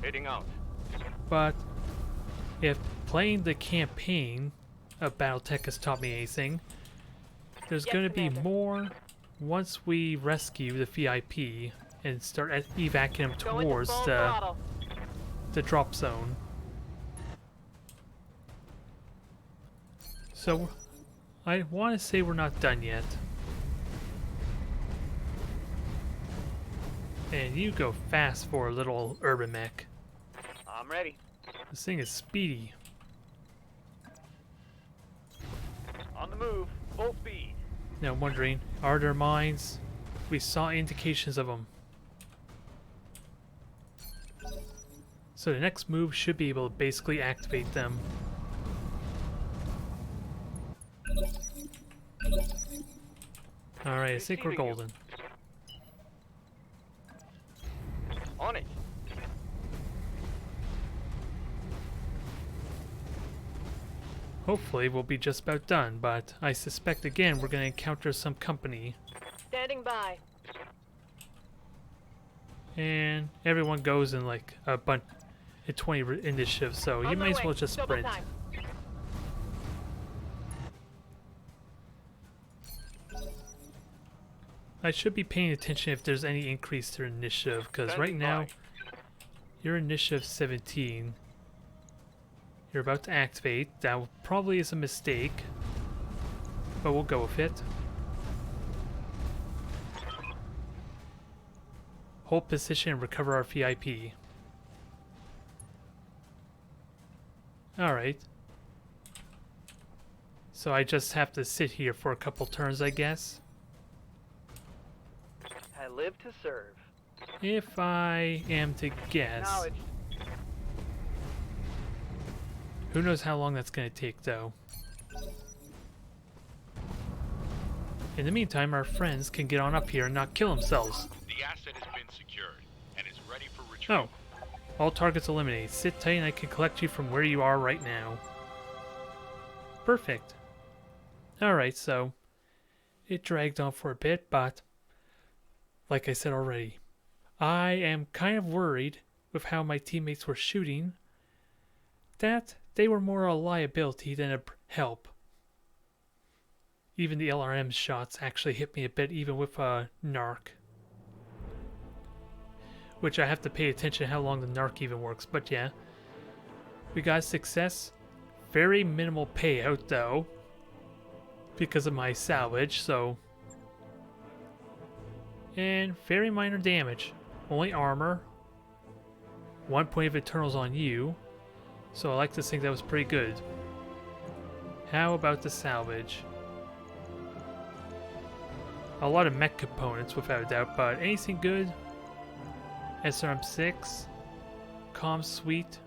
Heading out. But if playing the campaign of Battletech has taught me anything, there's Yes, going to be Commander. more once we rescue the VIP and start evacuating them Go into towards full the throttle. drop zone. So I want to say we're not done yet. And you go fast for a little urban mech. I'm ready. This thing is speedy. On the move. Full speed. Now I'm wondering, are there mines? We saw indications of them. So the next move should be able to basically activate them. Alright, I think we're Receiving you. golden. On it. Hopefully we'll be just about done, but I suspect again we're going to encounter some company. Standing by. And everyone goes in like a bunch at 20 initiative, so you On my might as way. well just Double sprint. time. I should be paying attention if there's any increase to initiative, because right Standing now by. you're initiative 17. You're about to activate. That probably is a mistake, but we'll go with it. Hold position and recover our VIP. Alright. So I just have to sit here for a couple turns, I guess. I live to serve. If I am to guess. Knowledge. Who knows how long that's going to take, though. In the meantime, our friends can get on up here and not kill themselves. The asset has been secured and is ready for retrieval. Oh. All targets eliminated. Sit tight and I can collect you from where you are right now. Perfect. Alright, so it dragged on for a bit, but like I said already, I am kind of worried with how my teammates were shooting that they were more a liability than a help. Even the LRM shots actually hit me a bit, even with a narc. Which I have to pay attention to how long the narc even works, but yeah. We got success. Very minimal payout though, because of my salvage, so. And very minor damage. Only armor. 1 point of Eternals on you. So I like to think that was pretty good. How about the salvage? A lot of mech components without a doubt, but anything good? SRM6, Comm Suite.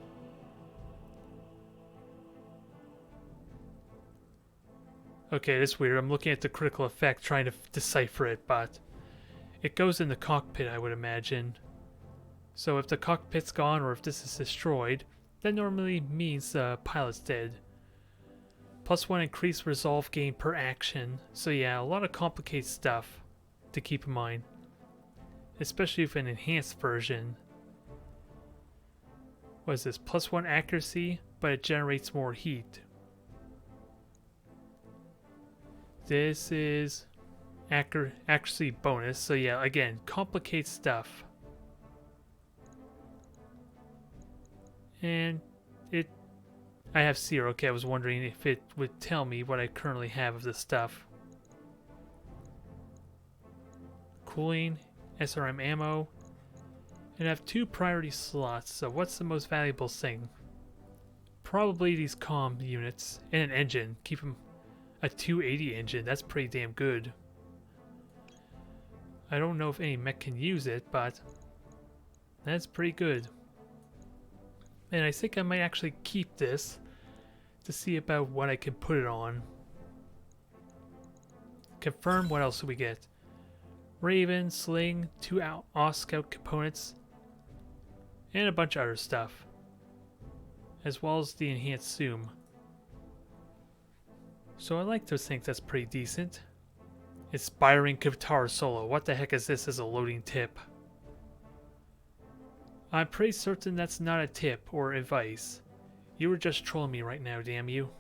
Okay, this is weird. I'm looking at the critical effect trying to decipher it, but it goes in the cockpit, I would imagine. So if the cockpit's gone or if this is destroyed, that normally means the pilot's dead. +1 increased resolve gain per action. So yeah, a lot of complicated stuff to keep in mind. Especially with an enhanced version. What is this? +1 accuracy, but it generates more heat. This is accuracy bonus. So yeah, again, complicated stuff. And I have 0. Okay, I was wondering if it would tell me what I currently have of this stuff. Cooling, SRM ammo, and I have 2 priority slots. So what's the most valuable thing? Probably these comm units and an engine. Keep them a 280 engine. That's pretty damn good. I don't know if any mech can use it, but that's pretty good. And I think I might actually keep this to see about what I can put it on. Confirm. What else do we get? Raven, Sling, 2 Scout components, and a bunch of other stuff. As well as the enhanced zoom. So I like to think that's pretty decent. Inspiring guitar solo. What the heck is this as a loading tip? I'm pretty certain that's not a tip or advice. You were just trolling me right now, damn you.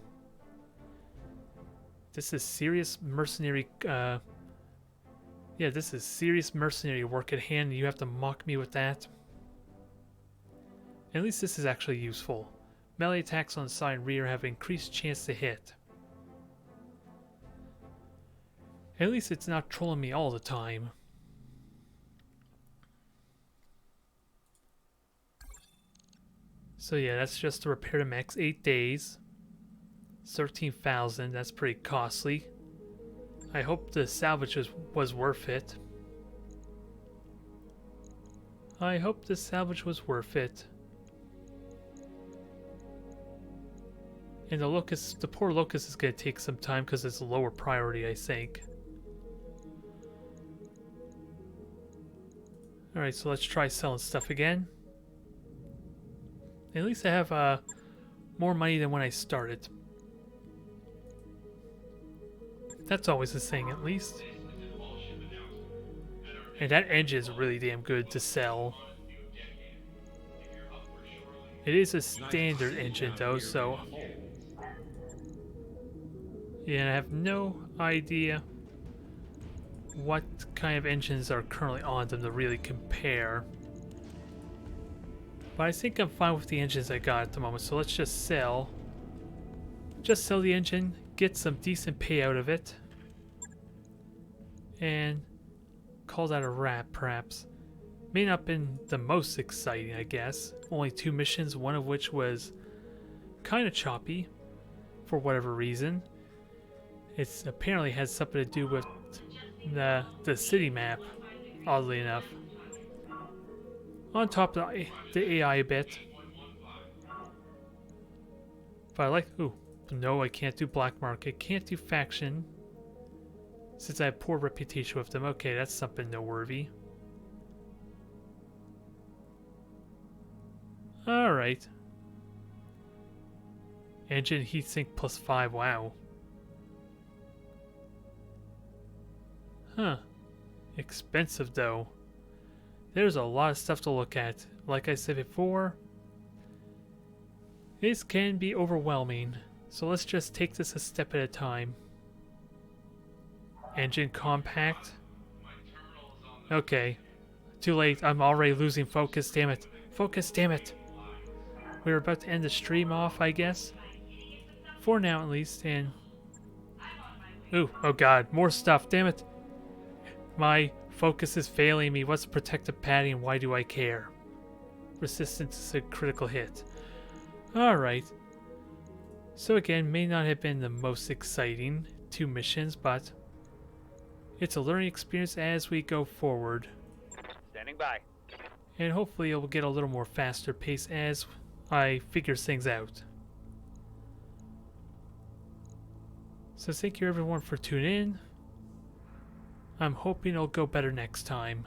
This is serious mercenary, yeah, this is serious mercenary work at hand and you have to mock me with that? At least this is actually useful. Melee attacks on the side and rear have increased chance to hit. At least it's not trolling me all the time. So yeah, that's just to repair the mechs. 8 days. 13,000, that's pretty costly. I hope the salvage was worth it. I hope the salvage was worth it. And the poor locust is going to take some time because it's a lower priority, I think. Alright, so let's try selling stuff again. At least I have more money than when I started. That's always the thing, at least. And that engine is really damn good to sell. It is a standard engine though, so... Yeah, and I have no idea what kind of engines are currently on them to really compare. But I think I'm fine with the engines I got at the moment, so let's just sell. Just sell the engine, get some decent pay out of it, and call that a wrap, perhaps. May not have been the most exciting, I guess. Only 2 missions, one of which was kind of choppy, for whatever reason. It apparently has something to do with the city map, oddly enough. On top of the AI a bit. But I like... Ooh, no, I can't do black market. Can't do faction. Since I have poor reputation with them. Okay, that's something noteworthy. Alright. Engine heatsink +5, wow. Huh. Expensive though. There's a lot of stuff to look at. Like I said before, this can be overwhelming. So let's just take this a step at a time. Engine compact. Okay. Too late. I'm already losing focus, damn it. Focus, damn it. We were about to end the stream off, I guess. For now at least, and... Ooh, oh god, more stuff, damn it. My focus is failing me. What's protective padding and why do I care? Resistance is a critical hit. Alright. So again, may not have been the most exciting 2 missions, but it's a learning experience as we go forward. Standing by. And hopefully it will get a little more faster pace as I figure things out. So thank you everyone for tuning in. I'm hoping it'll go better next time.